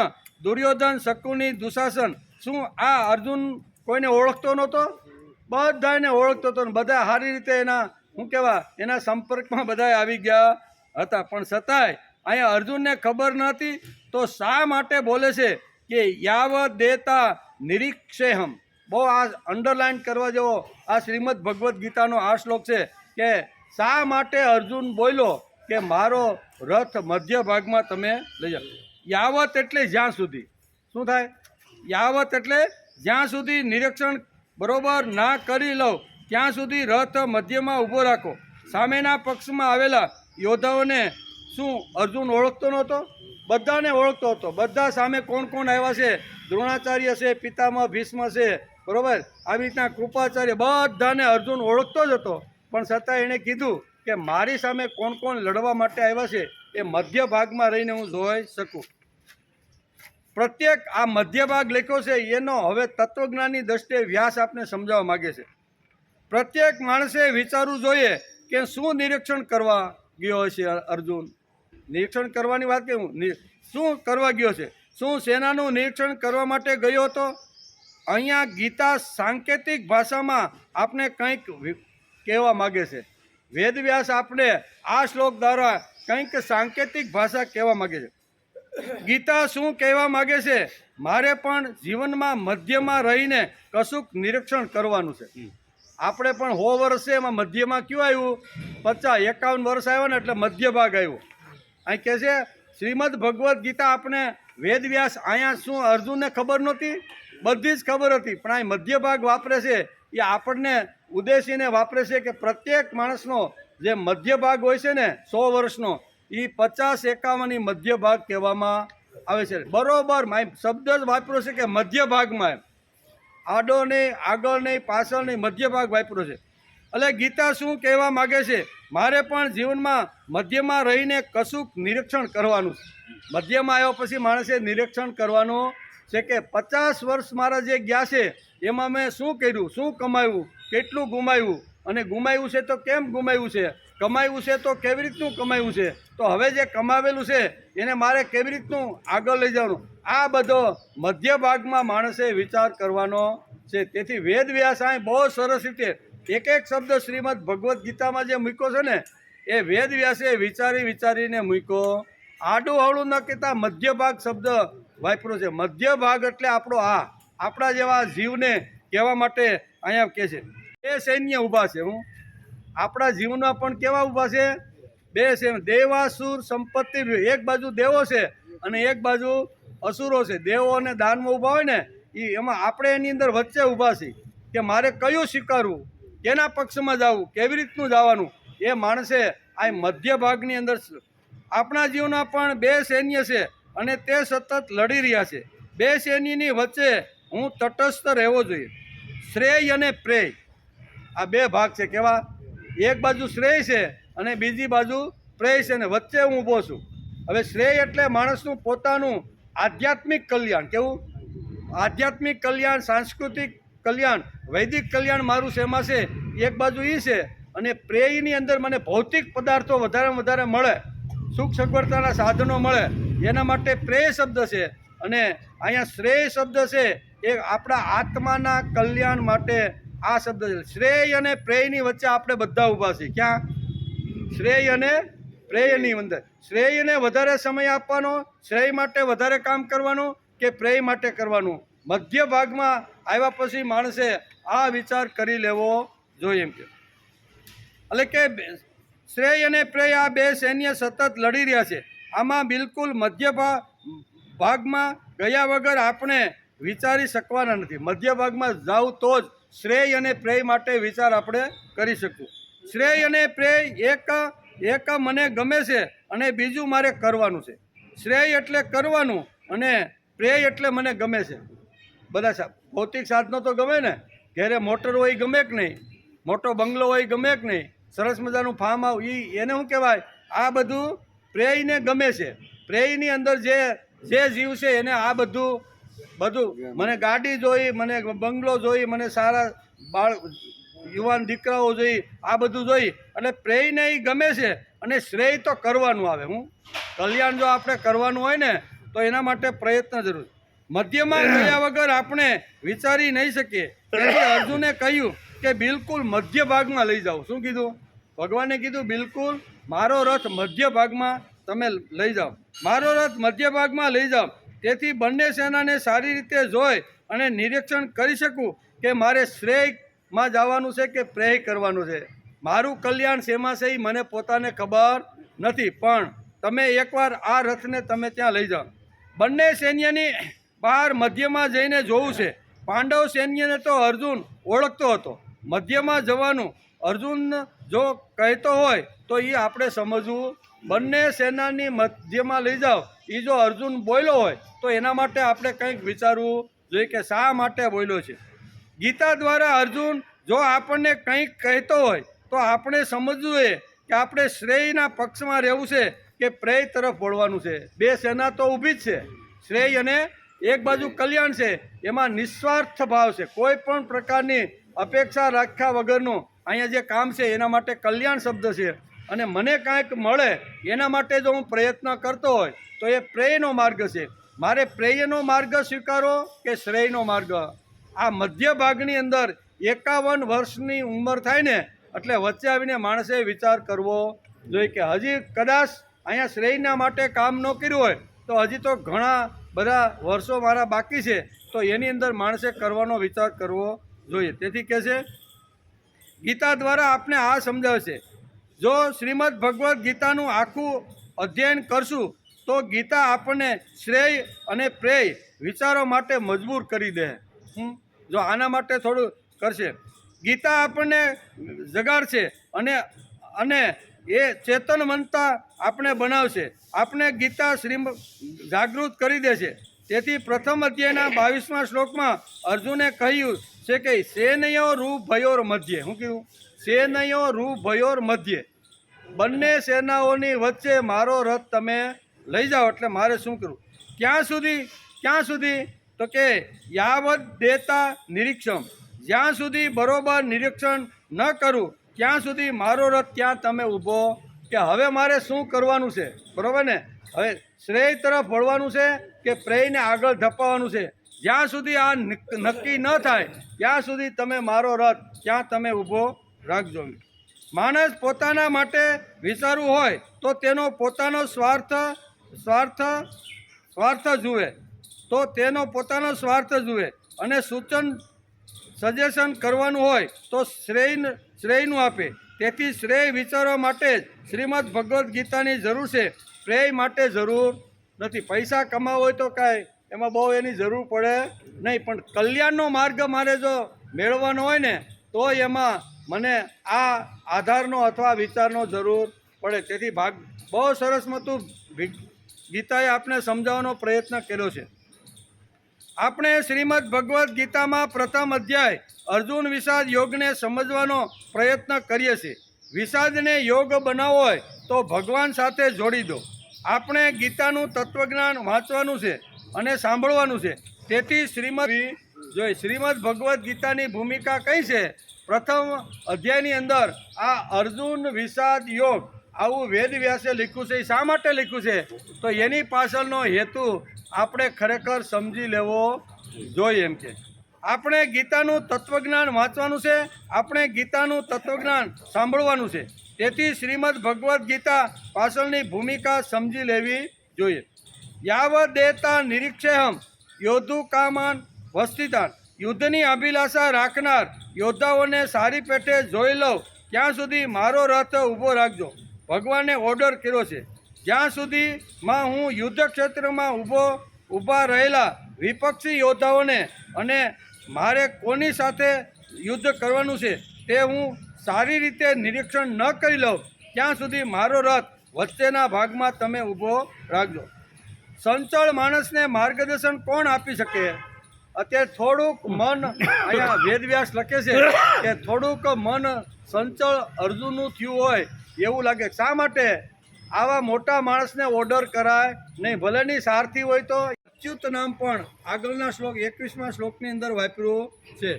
દુર્યોધન, શકુની, દુશાસન, શું આ અર્જુન કોઈને ઓળખતો નહોતો? બધાને ઓળખતો હતો. ને બધા સારી રીતે એના સંપર્કમાં બધા આવી ગયા હતા. પણ છતાંય અહીંયા અર્જુનને ખબર નહોતી. તો શા માટે બોલે છે કે યાવત દેતા નિરીક્ષેહમ, બહુ આ અંડરલાઇન કરવા જેવો આ શ્રીમદ ભગવદ્ ગીતાનો આ શ્લોક છે કે શા માટે અર્જુન બોલ્યો કે મારો રથ મધ્ય ભાગમાં તમે લઈ જાઓ. યાવત એટલે જ્યાં સુધી, શું થાય? યાવત એટલે જ્યાં સુધી નિરીક્ષણ બરોબર ના કરી લઉં ત્યાં સુધી રથ મધ્યમાં ઊભો રાખો. સામેના પક્ષમાં આવેલા યોદ્ધાઓને શું અર્જુન ઓળખતો નહોતો? બધાને ઓળખતો હતો. બધા સામે કોણ કોણ આવ્યા છે? દ્રોણાચાર્ય છે, પિતામહ ભીષ્મ છે, બરોબર, આવી રીતના કૃપાચાર્ય, બધાને અર્જુન ઓળખતો જ હતો. પણ છતાં એણે કીધું કે મારી સામે કોણ કોણ લડવા માટે આવ્યા છે એ મધ્ય ભાગમાં રહીને હું જોઈ શકું. પ્રત્યેક આ મધ્ય ભાગ લખ્યો છે એનો હવે તત્વજ્ઞાનની દ્રષ્ટિએ વ્યાસ આપને સમજાવવા માગે છે. પ્રત્યેક માણસે વિચારવું જોઈએ કે શું નિરીક્ષણ કરવા ગયો છે અર્જુન. નિરીક્ષણ કરવાની વાત કે શું કરવા ગયો છે? શું સેનાનું નિરીક્ષણ કરવા માટે ગયો હતો? અહીંયા ગીતા સાંકેતિક ભાષામાં આપણે કંઈક કહેવા માગે છે. વેદવ્યાસ આપણે આ શ્લોક દ્વારા કંઈક સાંકેતિક ભાષા કહેવા માગે છે. ગીતા શું કહેવા માગે છે? મારે પણ જીવનમાં મધ્યમાં રહીને કશુંક નિરીક્ષણ કરવાનું છે. આપણે પણ 100 વર્ષ છે, એમાં મધ્યમાં કયું આવ્યું? 50-51 વર્ષ આવ્યો ને એટલે મધ્ય ભાગ આવ્યો. અહીં કહે છે શ્રીમદ ભગવદ્ ગીતા આપણે વેદવ્યાસ, અહીંયા શું અર્જુનને ખબર નહોતી? બધી જ ખબર હતી, પણ અહીં મધ્ય ભાગ વાપરે છે એ આપણને ઉદ્દેશીને વાપરે છે કે પ્રત્યેક માણસનો જે મધ્ય ભાગ હોય છે ને 100 વર્ષનો, એ 50-51 મધ્ય ભાગ કહેવામાં આવે છે. બરોબર શબ્દ જ વાપર્યો છે કે મધ્ય ભાગમાં, આડો નહીં, આગળ નહીં, પાછળ નહીં, મધ્ય ભાગ વાપર્યો છે. એટલે ગીતા શું કહેવા માગે છે? મારે પણ જીવનમાં મધ્યમાં રહીને કશુંક નિરીક્ષણ કરવાનું છે. મધ્યમાં આવ્યા પછી માણસે નિરીક્ષણ કરવાનું છે કે 50 વર્ષ મારા જે ગયા છે એમાં મેં શું કર્યું, શું કમાયું, કેટલું ગુમાવ્યું, અને ગુમાવ્યું છે તો કેમ ગુમાવ્યું છે, કમાયું છે તો કેવી રીતનું કમાયું છે, તો હવે જે કમાવેલું છે એને મારે કેવી રીતનું આગળ લઈ જવાનું, આ બધો મધ્ય ભાગમાં માણસે વિચાર કરવાનો છે. તેથી વેદવ્યાસ અહીં બહુ સરસ રીતે એક એક શબ્દ શ્રીમદ ભગવદ્ ગીતામાં જે મૂક્યો છે ને એ વેદવ્યાસે વિચારીને મૂક્યો. આડું હવળું ન કહેતા મધ્ય ભાગ શબ્દ વાપર્યો છે. મધ્ય ભાગ એટલે આપણો આપણા જેવા જીવને કહેવા માટે અહીંયા કહે છે. બે સૈન્ય ઊભા છે. આપણા જીવનમાં પણ કેવા ઊભા છે? બે સૈન્ય, દેવાસુર સંપત્તિ. એક બાજુ દેવો છે અને એક બાજુ અસુરો છે. દેવો અને દાનમાં ઊભા હોય ને એમાં આપણે એની અંદર વચ્ચે ઊભા છીએ કે મારે કયું સ્વીકારવું, કેના પક્ષમાં જવું, કેવી રીતનું જવાનું, એ માણસે આ મધ્ય ભાગની અંદર. આપણા જીવનમાં પણ બે સૈન્ય છે અને તે સતત લડી રહ્યા છે. બે સૈન્યની વચ્ચે હું તટસ્થ રહેવો જોઈએ. શ્રેય અને પ્રેય, આ બે ભાગ છે. કેવા? એક બાજુ શ્રેય છે અને બીજી બાજુ પ્રેય છે, અને વચ્ચે હું ઊભો છું. હવે શ્રેય એટલે માણસનું પોતાનું આધ્યાત્મિક કલ્યાણ. કેવું? આધ્યાત્મિક કલ્યાણ, સાંસ્કૃતિક કલ્યાણ, વૈદિક કલ્યાણ મારું શેમાં છે? એક બાજુ એ છે. અને પ્રેયની અંદર મને ભૌતિક પદાર્થો વધારે મળે, સુખ સગવડતાના સાધનો મળે, એના માટે પ્રેય શબ્દ છે. અને અહીંયા શ્રેય શબ્દ છે એ આપણા આત્માના કલ્યાણ માટે આ શબ્દ છે. શ્રેય અને પ્રેયની વચ્ચે આપણે બધા ઊભા છીએ. ક્યાં? શ્રેય અને પ્રેયની અંદર. શ્રેયને વધારે સમય આપવાનો, શ્રેય માટે વધારે કામ કરવાનું કે પ્રેય માટે કરવાનું? મધ્ય ભાગમાં આવ્યા પછી માણસે આ વિચાર કરી લેવો જોઈએ. એમ કે એટલે કે શ્રેય અને પ્રેય આ બે સૈન્ય સતત લડી રહ્યા છે. આમાં બિલકુલ મધ્ય ભાગમાં ગયા વગર આપણે વિચારી શકવાના નથી. મધ્ય ભાગમાં જાવ તો જ શ્રેય અને પ્રેય માટે વિચાર આપણે કરી શકશું. શ્રેય અને પ્રેય એક મને ગમે છે અને બીજું મારે કરવાનું છે. શ્રેય એટલે કરવાનું અને પ્રેય એટલે મને ગમે છે. બધા ભૌતિક સાધનો તો ગમે ને, ઘરે મોટર હોય ગમે કે નહીં, મોટો બંગલો હોય ગમે કે નહીં, સરસ મજાનું ફાર્મ હાઉસ, એને શું કહેવાય? આ બધું પ્રેયને ગમે છે. પ્રેયની અંદર જે જીવ છે એને આ બધું મને ગાડી જોઈ, મને બંગલો જોઈ, મને સારા યુવાન દીકરાઓ જોઈ, આ બધું જોઈ, એટલે પ્રેયને એ ગમે છે. અને શ્રેય તો કરવાનું આવે. કલ્યાણ જો આપણે કરવાનું હોય ને તો એના માટે પ્રયત્ન જરૂર. મધ્યમાં ગયા વગર આપણે વિચારી નહીં શકીએ. તેથી અર્જુને કહ્યું કે બિલકુલ મધ્ય ભાગમાં લઈ જાઓ. શું કીધું? ભગવાને કીધું બિલકુલ મારો રથ મધ્ય ભાગમાં તમે લઈ જાઓ, મારો રથ મધ્ય ભાગમાં લઈ જાઓ. તેથી બંને સેનાને સારી રીતે જોઈ અને નિરીક્ષણ કરી શકું કે મારે શ્રેયમાં જવાનું છે કે પ્રેય કરવાનું છે, મારું કલ્યાણ શેમાં છે એ મને પોતાને ખબર નથી. પણ તમે એકવાર આ રથને તમે ત્યાં લઈ જાઓ. બંને સૈન્યની બહાર મધ્યમાં જઈને જોવું છે. પાંડવ સૈન્યને તો અર્જુન ઓળખતો હતો. મધ્યમાં જવાનું અર્જુન જો કહેતો હોય તો એ આપણે સમજવું. બંને સેનાની મધ્યમાં લઈ જાઓ એ જો અર્જુન બોલ્યો હોય તો એના માટે આપણે કંઈક વિચારવું જોઈએ કે શા માટે બોલ્યો છે. ગીતા દ્વારા અર્જુન જો આપણને કંઈક કહેતો હોય તો આપણે સમજવું જોઈએ કે આપણે શ્રેયના પક્ષમાં રહેવું છે કે પ્રેય તરફ વળવાનું છે. બે સેના તો ઊભી જ છે, શ્રેય અને એક બાજુ કલ્યાણ છે. એમાં નિસ્વાર્થ ભાવ છે, કોઈ પણ પ્રકારની અપેક્ષા રાખ્યા વગરનું અહીંયા જે કામ છે એના માટે કલ્યાણ શબ્દ છે. અને મને કાંઈક મળે એના માટે જો હું પ્રયત્ન કરતો હોય તો એ પ્રેયનો માર્ગ છે. મારે પ્રેયનો માર્ગ સ્વીકારો કે શ્રેયનો માર્ગ? આ મધ્ય ભાગની અંદર 51 વર્ષની ઉંમર થાય ને એટલે વચ્ચે આવીને માણસે વિચાર કરવો જોઈએ કે હજી કદાચ અહીંયા શ્રેયના માટે કામ ન કર્યું હોય તો હજી તો ઘણા બધા વર્ષો મારા બાકી છે, તો એની અંદર માણસે કરવાનો વિચાર કરવો જોઈએ. તેથી કહે છે ગીતા દ્વારા આપણે આ સમજાવે છે. જો શ્રીમદ ભગવદ્ ગીતાનું આખું અધ્યયન કરશું તો ગીતા આપણને શ્રેય અને પ્રેય વિચારો માટે મજબૂર કરી દે. જો આના માટે થોડું કરશે, ગીતા આપણને જગાડશે અને એ ચેતનવંતા આપણે બનાવશે. આપણે ગીતા જાગૃત કરી દેશે. તેથી પ્રથમ અધ્યાયના 22મા શ્લોકમાં અર્જુને કહ્યું છે કે સેનયો રૂભયોર મધ્યે. શું કહ્યું? સેનયો રૂભયોર મધ્યે, બંને સેનાઓની વચ્ચે મારો રથ તમે લઈ જાઓ. એટલે મારે શું કરવું? ક્યાં સુધી તો કે યાવત દેતા નિરીક્ષમ, જ્યાં સુધી બરોબર નિરીક્ષણ ન કરું ત્યાં સુધી મારો રથ ત્યાં તમે ઊભો. કે હવે મારે શું કરવાનું છે? બરોબર ને? હવે શ્રેય તરફ વળવાનું છે કે પ્રેયને આગળ ધપાવવાનું છે? જ્યાં સુધી આ નક્કી ન થાય ત્યાં સુધી તમે મારો રથ ત્યાં તમે ઊભો રાખજો. માણસ પોતાના માટે વિચારવું હોય તો તેનો પોતાનો સ્વાર્થ જુએ અને સજેશન કરવાનું હોય તો શ્રેયનું આપે. તેથી શ્રેય વિચારવા માટે જ શ્રીમદ ભગવદ્ ગીતાની જરૂર છે, પ્રેય માટે જરૂર નથી. પૈસા કમાવો હોય તો કાંઈ એમાં બહુ એની જરૂર પડે નહીં, પણ કલ્યાણનો માર્ગ મારે જો મેળવવાનો હોય ને તો એમાં મને આ આધારનો અથવા વિચારનો જરૂર પડે. તેથી બહુ સરસ મતું ગીતાએ આપણે સમજાવવાનો પ્રયત્ન કર્યો છે. આપણે શ્રીમદ ભગવદ્ ગીતામાં પ્રથમ અધ્યાય અર્જુન વિષાદ યોગને સમજવાનો પ્રયત્ન કરીએ છીએ. વિષાદને યોગ બનાવવો હોય તો ભગવાન સાથે જોડી દો. આપણે ગીતાનું તત્વજ્ઞાન વાંચવાનું છે અને સાંભળવાનું છે. તેથી શ્રીમદ ભગવદ્ ગીતાની ભૂમિકા કઈ છે? પ્રથમ અધ્યાયની અંદર આ અર્જુન વિષાદ યોગ આવું વેદ વ્યાસે લખ્યું છે. એ શા માટે લખ્યું છે? તો એની પાછળનો હેતુ આપણે ખરેખર સમજી લેવો જોઈએ. એમ કે આપણે ગીતાનું તત્વજ્ઞાન વાંચવાનું છે, આપણે ગીતાનું તત્વજ્ઞાન સાંભળવાનું છે. તેથી શ્રીમદ ભગવદ્ ગીતા પાછળની ભૂમિકા સમજી લેવી જોઈએ. યાવત દેતા નિરીક્ષેહમ યોદ્ધુ કામાન વસ્તિતાન, યુદ્ધની અભિલાષા રાખનાર યોદ્ધાઓને સારી પેઠે જોઈ લઉં ત્યાં સુધી મારો રથ ઊભો રાખજો. ભગવાને ઓર્ડર કર્યો છે. જ્યાં સુધીમાં હું યુદ્ધ ક્ષેત્રમાં ઊભા રહેલા વિપક્ષી યોદ્ધાઓને અને મારે કોની સાથે યુદ્ધ કરવાનું છે તે હું સારી રીતે નિરીક્ષણ ન કરી લઉં ત્યાં સુધી મારો રથ વચ્ચેના ભાગમાં તમે ઊભો રાખજો. સંચળ માણસને માર્ગદર્શન કોણ આપી શકે? અત્યારે થોડુંક મન, અહીંયા વેદવ્યાસ લખે છે કે થોડુંક મન સંચળ અર્જુનનું થયું હોય એવું લાગે. શા માટે? આવા મોટા માણસને ઓર્ડર કરાય નહીં. ભલેની સારથી હોય તો અચ્યુત નામ પણ આગળના શ્લોક 21મા શ્લોકની અંદર વાપર્યું છે.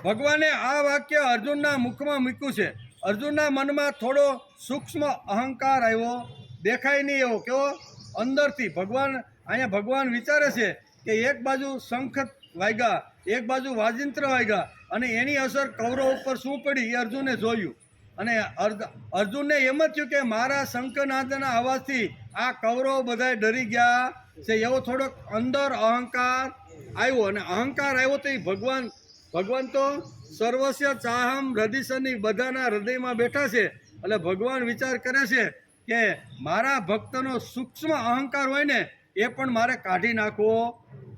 ભગવાને આ વાક્ય અર્જુનના મુખમાં મૂક્યું છે. અર્જુનના મનમાં થોડો સૂક્ષ્મ અહંકાર આવ્યો, દેખાય નહીં એવો. કેવો? અંદરથી ભગવાન વિચારે છે કે એક બાજુ શંખ વાગ્યા, એક બાજુ વાજિંત્ર વાગ્યા અને એની અસર કૌરવ ઉપર શું પડી એ અર્જુને જોયું. અને અર્જુનને એમ જ થયું કે મારા શંખનાદના અવાજથી આ કૌરવ બધા ડરી ગયા છે. એવો થોડોક અંદર અહંકાર આવ્યો, અને અહંકાર આવ્યો તો એ ભગવાન ભગવાન તો સર્વસ્ય ચાહમ હૃદયસની બધાના હૃદયમાં બેઠા છે. એટલે ભગવાન વિચાર કરે છે કે મારા ભક્તનો સૂક્ષ્મ અહંકાર હોય ને એ પણ મારે કાઢી નાખવો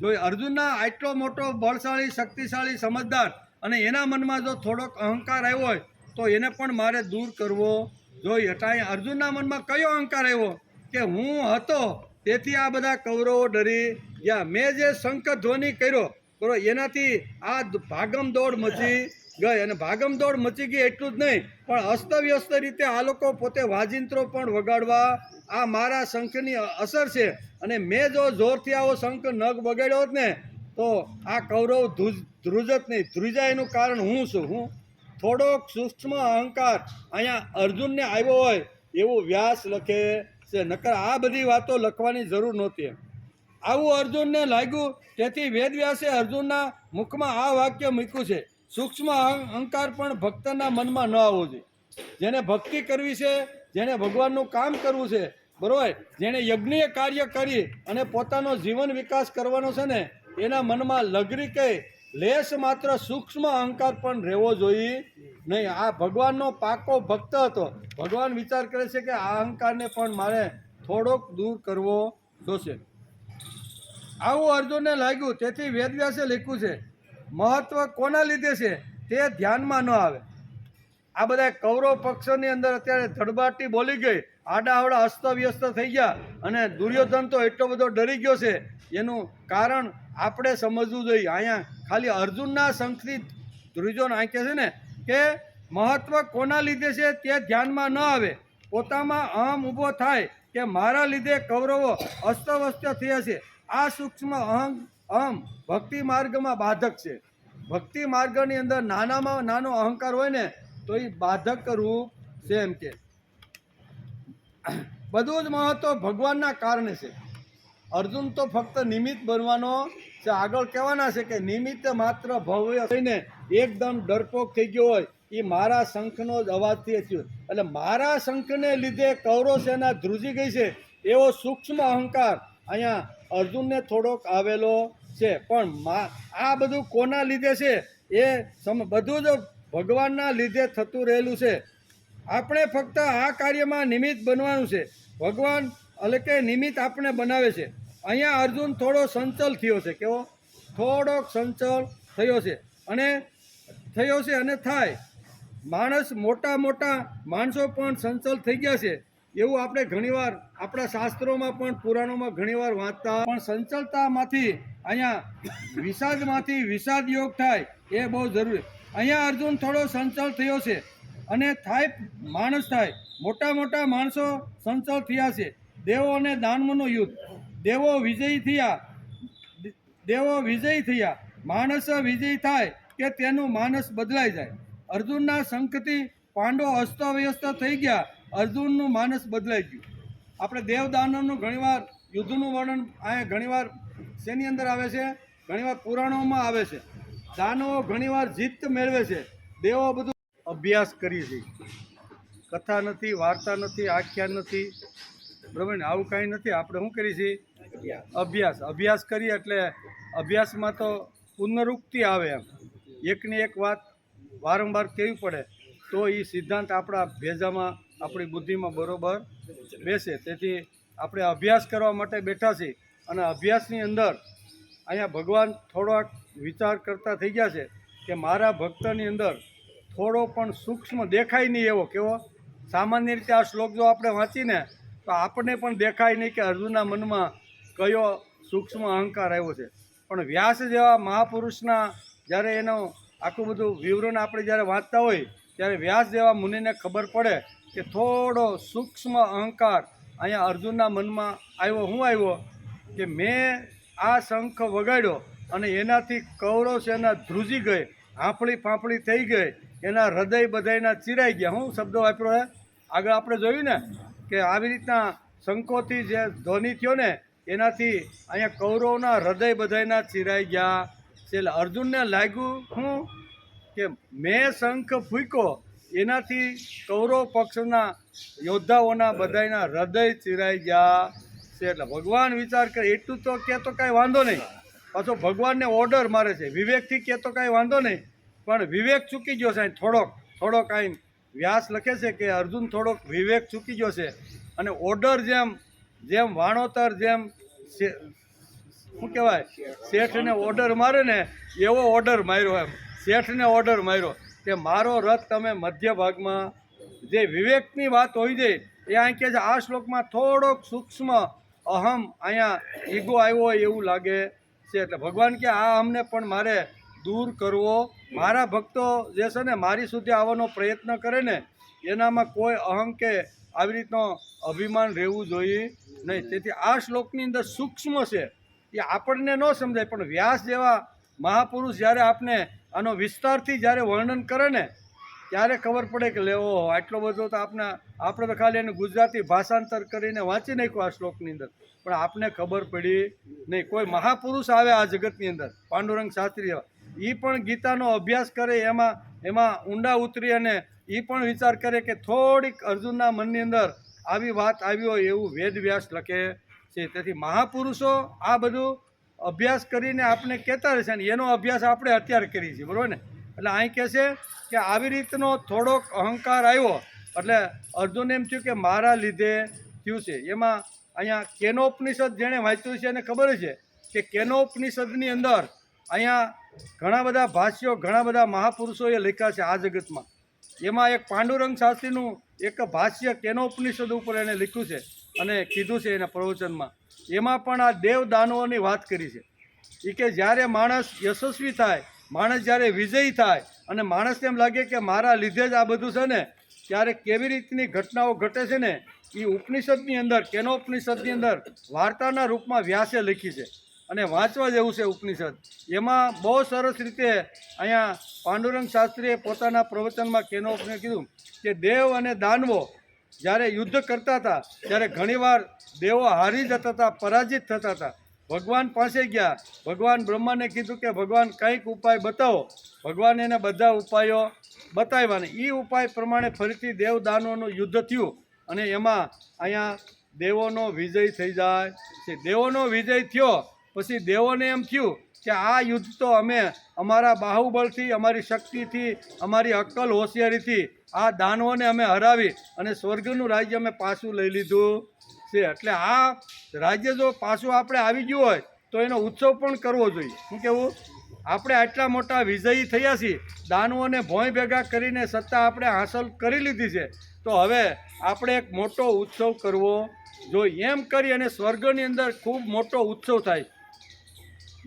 જોઈએ. અર્જુનના આટલો મોટો બળશાળી, શક્તિશાળી, સમજદાર અને એના મનમાં જો થોડોક અહંકાર આવ્યો હોય તો એને પણ મારે દૂર કરવો જોઈએ. એટલે અર્જુનના મનમાં કયો અહંકાર આવ્યો કે હું હતો તેથી આ બધા કૌરવો ડરી ગયા. મેં જે શંખ ધ્વનિ કર્યો બરોબર એનાથી આ ભાગમ દોડ મચી ગઈ. અને ભાગમ દોડ મચી ગઈ એટલું જ નહીં પણ અસ્તવ્યસ્ત રીતે આ લોકો પોતે વાજિંત્રો પણ વગાડવા આ મારા શંખની અસર છે. અને મેં જો જોરથી આવો શંખ નગ વગાડ્યો હોત ને તો આ કૌરવ ધ્રુજત નહીં. ધ્રુજાય એનું કારણ હું છું. હું થોડોક સૂક્ષ્મ અહંકાર અહીંયા અર્જુનને આવ્યો હોય એવું વ્યાસ લખે છે. નકર આ બધી વાતો લખવાની જરૂર નહોતી. આવું અર્જુનને લાગ્યું તેથી વેદવ્યાસે અર્જુનના મુખમાં આ વાક્ય મૂક્યું છે, સૂક્ષ્મ અહંકાર પણ ભક્તના મનમાં ન આવવો જોઈએ. જેને ભક્તિ કરવી છે, જેને ભગવાનનું કામ કરવું છે બરોબર, જેને યજ્ઞીય કાર્ય કરી અને પોતાનો જીવન વિકાસ કરવાનો છે ને એના મનમાં લગરી કે લેશ માત્ર સૂક્ષ્મ અહંકાર પણ રહેવો જોઈએ નહીં. આ ભગવાનનો પાકો ભક્ત હતો. ભગવાન વિચાર કરે છે કે આ અહંકારને પણ મારે થોડોક દૂર કરવો જોશે. આવું અર્જુનને લાગ્યું તેથી વેદવ્યાસે લખ્યું છે, મહત્વ કોના લીધે છે તે ધ્યાનમાં ન આવે. આ બધા કૌરવ પક્ષોની અંદર અત્યારે ધડબાટી બોલી ગઈ, આડાઅવડા અસ્તવ્યસ્ત થઈ ગયા અને દુર્યોધન તો એટલો બધો ડરી ગયો છે. એનું કારણ આપણે સમજવું જોઈએ. અહીંયા ખાલી અર્જુનના શંખથી દુર્યોધન આંકે છે ને કે મહત્વ કોના લીધે છે તે ધ્યાનમાં ન આવે. પોતામાં અહમ ઊભો થાય કે મારા લીધે કૌરવો અસ્તવ્યસ્ત થયા છે. આ સૂક્ષ્મ અહમ ભક્તિ માર્ગમાં બાધક છે. ભક્તિ માર્ગની અંદર નાનામાં નાનો અહંકાર હોય ને તો એ બાધક રૂપ છે. એમ કે બધું જ મહત્વ ભગવાનના કારણે છે. અર્જુન તો ફક્ત નિમિત્ત બનવાનો છે. આગળ કહેવાના છે કે નિમિત્ત માત્ર ભવ્ય થઈને એકદમ ડરપોક થઈ ગયો હોય એ મારા શંખનો જ અવાજથી થયો. એટલે મારા શંખને લીધે કૌરવ સેના ધ્રુજી ગઈ છે એવો સૂક્ષ્મ અહંકાર અહીંયા અર્જુનને થોડોક આવેલો છે. પણ આ બધું કોના લીધે છે એ બધું જ ભગવાનના લીધે થતું રહેલું છે. આપણે ફક્ત આ કાર્યમાં નિમિત્ત બનવાનું છે. ભગવાન એટલે કે નિમિત્ત આપણે બનાવે છે. અહીંયા અર્જુન થોડો સંચલ થયો છે. કેવો? થોડોક સંચલ થયો છે અને થાય. મોટા માણસો પણ સંચલ થઈ ગયા છે એવું આપણે ઘણીવાર આપણા શાસ્ત્રોમાં પણ પુરાણોમાં ઘણીવાર વાંચતા. પણ સંચલતામાંથી અહીંયા વિષાદ યોગ થાય એ બહુ જરૂરી. અહીંયા અર્જુન થોડો સંચલ થયો છે અને માણસ થાય. મોટા માણસો સંચલ થયા છે. દેવો અને દાનવનું યુદ્ધ, દેવો વિજયી થયા. માણસ વિજયી થાય કે તેનું માનસ બદલાઈ જાય. અર્જુનના શંખથી પાંડવો અસ્તવ્યસ્ત થઈ ગયા. અર્જુનનું માનસ બદલાઈ ગયું. આપણે દેવ દાનવનું ઘણીવાર યુદ્ધનું વર્ણન અહીંયા ઘણીવાર શેની અંદર આવે છે? ઘણીવાર પુરાણોમાં આવે છે. દાનવો ઘણીવાર જીત મેળવે છે, દેવો બધું અભ્યાસ કરી છે. કથા નથી, વાર્તા નથી, આખ્યાન નથી, બરાબર ને? આવું કાંઈ નથી. આપણે શું કરીએ છીએ? અભ્યાસ કરીએ એટલે અભ્યાસમાં તો પુનરુક્તિ આવે. એમ એકની એક વાત વારંવાર કહેવી પડે તો એ સિદ્ધાંત આપણા ભેજામાં, આપણી બુદ્ધિમાં બરોબર બેસે. તેથી આપણે અભ્યાસ કરવા માટે બેઠા છીએ અને અભ્યાસની અંદર અહીંયા ભગવાન થોડોક વિચાર કરતા થઈ ગયા છે કે મારા ભક્તની અંદર થોડો પણ સૂક્ષ્મ દેખાય નહીં એવો. કેવો? સામાન્ય રીતે આ શ્લોક જો આપણે વાંચીને તો આપણને પણ દેખાય નહીં કે અર્જુનના મનમાં કયો સૂક્ષ્મ અહંકાર આવ્યો છે. પણ વ્યાસ જેવા મહાપુરુષના જ્યારે એનું આખું બધું વિવરણ આપણે જ્યારે વાંચતા હોય ત્યારે વ્યાસ જેવા મુનિને ખબર પડે કે થોડો સૂક્ષ્મ અહંકાર અહીંયા અર્જુનના મનમાં આવ્યો. શું આવ્યો? કે મેં આ શંખ વગાડ્યો અને એનાથી કૌરવ સેના ધ્રુજી ગઈ, હાંફળી ફાંફળી થઈ ગઈ, એના હૃદય બધાયના ચીરાઈ ગયા. શું શબ્દો વાપર્યો છે? આગળ આપણે જોયું ને કે આવી રીતના શંખોથી જે ધ્વનિ થયો ને એનાથી અહીંયા કૌરવના હૃદય બધાયના ચીરાઈ ગયા છે. એટલે અર્જુનને લાગ્યું શું કે મેં શંખ ફૂંક્યો એનાથી કૌરવ પક્ષના યોદ્ધાઓના બધાયના હૃદય ચીરાઈ ગયા છે. એટલે ભગવાન વિચાર કરે એટલું તો કે તો કાંઈ વાંધો નહીં, પાછો ભગવાનને ઓર્ડર મારે છે. વિવેકથી કહે તો કાંઈ વાંધો નહીં, પણ વિવેક ચૂકી ગયો છે. થોડોક કાંઈ વ્યાસ લખે છે કે અર્જુન થોડોક વિવેક ચૂકી ગયો છે અને ઓર્ડર જેમ વાણોતર જેમ શું કહેવાય શેઠને ઓર્ડર મારે ને એવો ઓર્ડર માર્યો. એમ શેઠને ઓર્ડર માર્યો કે મારો રથ તમે મધ્ય ભાગમાં, જે વિવેકની વાત હોય છે એ અહીં કહે છે. આ શ્લોકમાં થોડોક સૂક્ષ્મ અહમ અહીંયા ઈગો આવ્યો હોય એવું લાગે છે. એટલે ભગવાન કે આ અમને પણ મારે દૂર કરવો. મારા ભક્તો જે છે ને મારી સુધી આવવાનો પ્રયત્ન કરે ને એનામાં કોઈ અહમ કે આવી રીતનો અભિમાન રહેવું જોઈએ નહીં. તેથી આ શ્લોકની અંદર સૂક્ષ્મ છે એ આપણને ન સમજાય, પણ વ્યાસ જેવા મહાપુરુષ જ્યારે આપણે આનો વિસ્તારથી જ્યારે વર્ણન કરે ને ત્યારે ખબર પડે કે લેવો આટલો બધો તો આપણે તો ખાલી એનું ગુજરાતી ભાષાંતર કરીને વાંચી નાખ્યું આ શ્લોકની અંદર, પણ આપને ખબર પડી નહીં. કોઈ મહાપુરુષ આવે આ જગતની અંદર, પાંડુરંગ શાસ્ત્રી એ પણ ગીતાનો અભ્યાસ કરે, એમાં ઊંડા ઉતરી અને એ પણ વિચાર કરે કે થોડીક અર્જુનના મનની અંદર આવી વાત આવી હોય એવું વેદ વ્યાસ લખે છે. તેથી મહાપુરુષો આ બધું અભ્યાસ કરીને આપણે કહેતા રહેશે અને એનો અભ્યાસ આપણે અત્યારે કરીએ છીએ, બરાબર ને. એટલે અહીં કહે છે કે આવી રીતનો થોડોક અહંકાર આવ્યો એટલે અર્જુન એમ થયું કે મારા લીધે થયું છે. એમાં અહીંયા કેનોપનિષદ જેણે વાંચ્યું છે એને ખબર છે કે કેનોપનિષદની અંદર અહીંયા ઘણા બધા ભાષ્યો ઘણા બધા મહાપુરુષોએ લખ્યા છે આ જગતમાં. એમાં એક પાંડુરંગ શાસ્ત્રીનું એક ભાષ્ય કેનોપનિષદ ઉપર એને લખ્યું છે અને કીધું છે એના પ્રવચનમાં. એમાં પણ આ દેવ દાનવોની વાત કરી છે. એ કે જ્યારે માણસ યશસ્વી થાય, માણસ જ્યારે વિજયી થાય અને માણસને એમ લાગે કે મારા લીધે જ આ બધું છે ને, ત્યારે કેવી રીતની ઘટનાઓ ઘટે છે ને એ ઉપનિષદની અંદર કેનોપનિષદની અંદર વાર્તાના રૂપમાં વ્યાસે લખી છે અને વાંચવા જેવું છે ઉપનિષદ. એમાં બહુ સરસ રીતે અહીંયા પાંડુરંગ શાસ્ત્રીએ પોતાના પ્રવચનમાં કેનોપને કીધું કે દેવ અને દાનવો જ્યારે યુદ્ધ કરતા હતા ત્યારે ઘણીવાર દેવો હારી જતા હતા, પરાજિત થતા હતા. ભગવાન પાસે ગયા, ભગવાન બ્રહ્માને કીધું કે ભગવાન કંઈક ઉપાય બતાવો. ભગવાન એને બધા ઉપાયો બતાવ્યા ને એ ઉપાય પ્રમાણે ફરીથી દેવ દાનવોનું યુદ્ધ થયું અને એમાં અહીંયા દેવોનો વિજય થઈ જાય છે. દેવોનો વિજય થયો પછી દેવોને એમ થયું કે આ યુદ્ધ તો અમે અમારા બાહુબળથી, અમારી શક્તિથી, અમારી અક્કલ હોશિયારીથી આ દાનવોને અમે હરાવી અને સ્વર્ગનું રાજ્ય અમે પાછું લઈ લીધું છે. એટલે આ રાજ્ય જો પાછું આપણે આવી ગયું હોય તો એનો ઉત્સવ પણ કરવો જોઈએ. શું કહેવું? આપણે આટલા મોટા વિજયી થયા છીએ, દાનવોને ભોંય ભેગા કરીને સત્તા આપણે હાંસલ કરી લીધી છે, તો હવે આપણે એક મોટો ઉત્સવ કરવો જોઈએ. એમ કરી અને સ્વર્ગની અંદર ખૂબ મોટો ઉત્સવ થાય.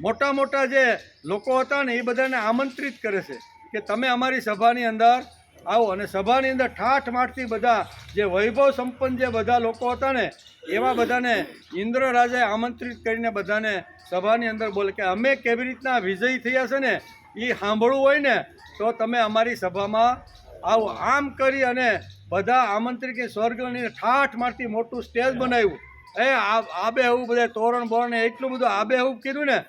મોટા જે લોકો હતા ને એ બધાને આમંત્રિત કરે છે કે તમે અમારી સભાની અંદર આવો. અને સભાની અંદર ઠાઠ માઠથી બધા જે વૈભવ સંપન્ન જે બધા લોકો હતા ને એવા બધાને ઇન્દ્ર રાજાએ આમંત્રિત કરીને બધાને સભાની અંદર બોલે કે અમે કેવી રીતના વિજયી થયા છે ને એ સાંભળવું હોય ને તો તમે અમારી સભામાં આવો. આમ કરી અને બધા આમંત્રિત સ્વર્ગની ઠાઠ માઠથી મોટું સ્ટેજ બનાવ્યું. આબેહૂબ બધા તોરણ બોરણ એટલું બધું આબેહૂબ કર્યું ને.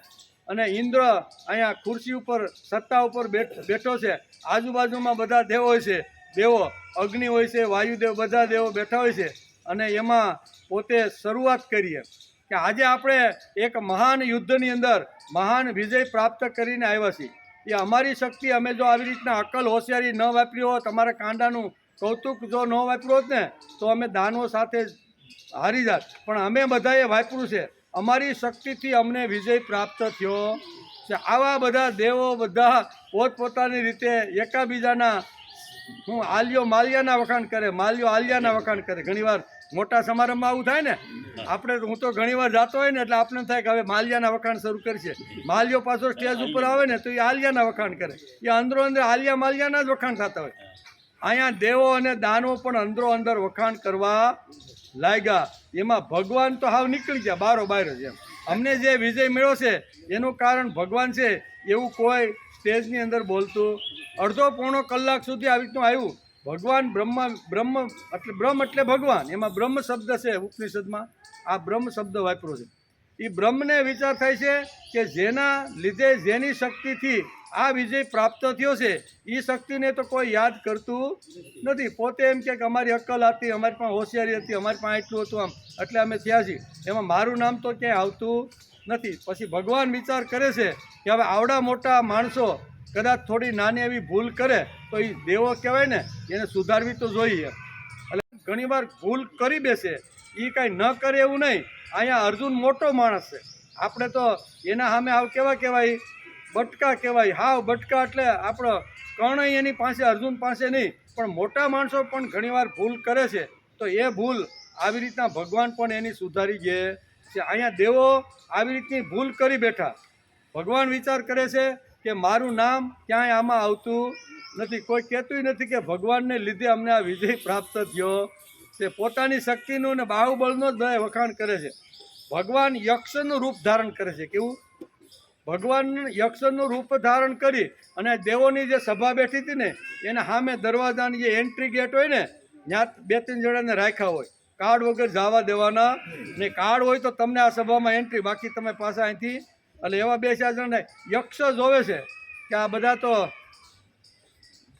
અને ઇન્દ્ર અહીંયા ખુરશી ઉપર સત્તા ઉપર બેઠો છે. આજુબાજુમાં બધા દેવો હોય છે, દેવો અગ્નિ હોય છે, વાયુદેવ બધા દેવો બેઠા હોય છે. અને એમાં પોતે શરૂઆત કરીએ કે આજે આપણે એક મહાન યુદ્ધની અંદર મહાન વિજય પ્રાપ્ત કરીને આવ્યા છીએ. એ અમારી શક્તિ અમે જો આવી રીતના અક્કલ હોશિયારી ન વાપરી હોત, અમારા કાંડાનું કૌતુક જો ન વાપર્યું હોત ને તો અમે દાનવો સાથે હારી જાત. પણ અમે બધાએ વાપર્યું છે, અમારી શક્તિથી અમને વિજય પ્રાપ્ત થયો છે. આવા બધા દેવો બધા પોતપોતાની રીતે એકાબીજાના માલ્યાના વખાણ કરે, માલ્યો આલિયાના વખાણ કરે. ઘણીવાર મોટા સમારંભમાં આવું થાય ને, આપણે હું તો ઘણીવાર જાતો હોય ને એટલે આપણે થાય કે હવે માલ્યાના વખાણ શરૂ કરશે. માલ્યો પાછો સ્ટેજ ઉપર આવે ને તો એ આલિયાના વખાણ કરે. એ અંદરો અંદર આલિયા માલ્યાના જ વખાણ થતા હોય. અહીંયા દેવો અને દાનવો પણ અંદરો અંદર વખાણ કરવા લાગ્યા. એમાં ભગવાન તો હાવ નીકળી ગયા બારોબાર જ. એમ અમને જે વિજય મળ્યો છે એનું કારણ ભગવાન છે એવું કોઈ સ્ટેજની અંદર બોલતું. અડધો પોણો કલાક સુધી આવી રીતનું આવ્યું. ભગવાન બ્રહ્મ એટલે ભગવાન, એમાં બ્રહ્મ શબ્દ છે ઉપનિષદમાં. આ બ્રહ્મ શબ્દ વાપરો છે. એ બ્રહ્મને વિચાર થાય છે કે જેના લીધે જેની શક્તિથી આ વિજય પ્રાપ્ત થયો છે એ શક્તિને તો કોઈ યાદ કરતું નથી. પોતે એમ કે અમારી અક્કલ હતી, અમારી પાસે હોશિયારી હતી, અમારી પાસે એટલું હતું, આમ એટલે અમે થયા છીએ. એમાં મારું નામ તો ક્યાંય આવતું નથી. પછી ભગવાન વિચાર કરે છે કે હવે આવડા મોટા માણસો કદાચ થોડી નાની એવી ભૂલ કરે તો એ દેવો કહેવાય ને, એને સુધારવી તો જોઈએ. એટલે ઘણીવાર ભૂલ કરી બેસે, એ કાંઈ ન કરે એવું નહીં. અહીંયા અર્જુન મોટો માણસ છે, આપણે તો એના સામે હાવ કેવા કહેવાય, બટકા કહેવાય, હાવ બટકા. એટલે આપણો કર્ણ એની પાસે, અર્જુન પાસે નહીં. પણ મોટા માણસો પણ ઘણીવાર ભૂલ કરે છે, તો એ ભૂલ આવી રીતના ભગવાન પણ એની સુધારી ગયા છે. અહીંયા દેવો આવી રીતની ભૂલ કરી બેઠા. ભગવાન વિચાર કરે છે કે મારું નામ ક્યાંય આમાં આવતું નથી. કોઈ કહેતું નથી કે ભગવાનને લીધે અમને આ વિજય પ્રાપ્ત થયો છે. પોતાની શક્તિનું ને બાહુબળનો જ બધા વખાણ કરે છે. ભગવાન યક્ષનું રૂપ ધારણ કરે છે. કેવું? ભગવાન યક્ષનું રૂપ ધારણ કરી અને દેવોની જે સભા બેઠી હતી ને, એના સામે દરવાજાની જે એન્ટ્રી ગેટ હોય ને, ત્યાં 2-3 જણાને રાખ્યા હોય, કાર્ડ વગર જવા દેવાના ને. કાર્ડ હોય તો તમને આ સભામાં એન્ટ્રી, બાકી તમે પાછા અહીંથી. એટલે એવા 2-4 જણ યક્ષ જોવે છે કે આ બધા તો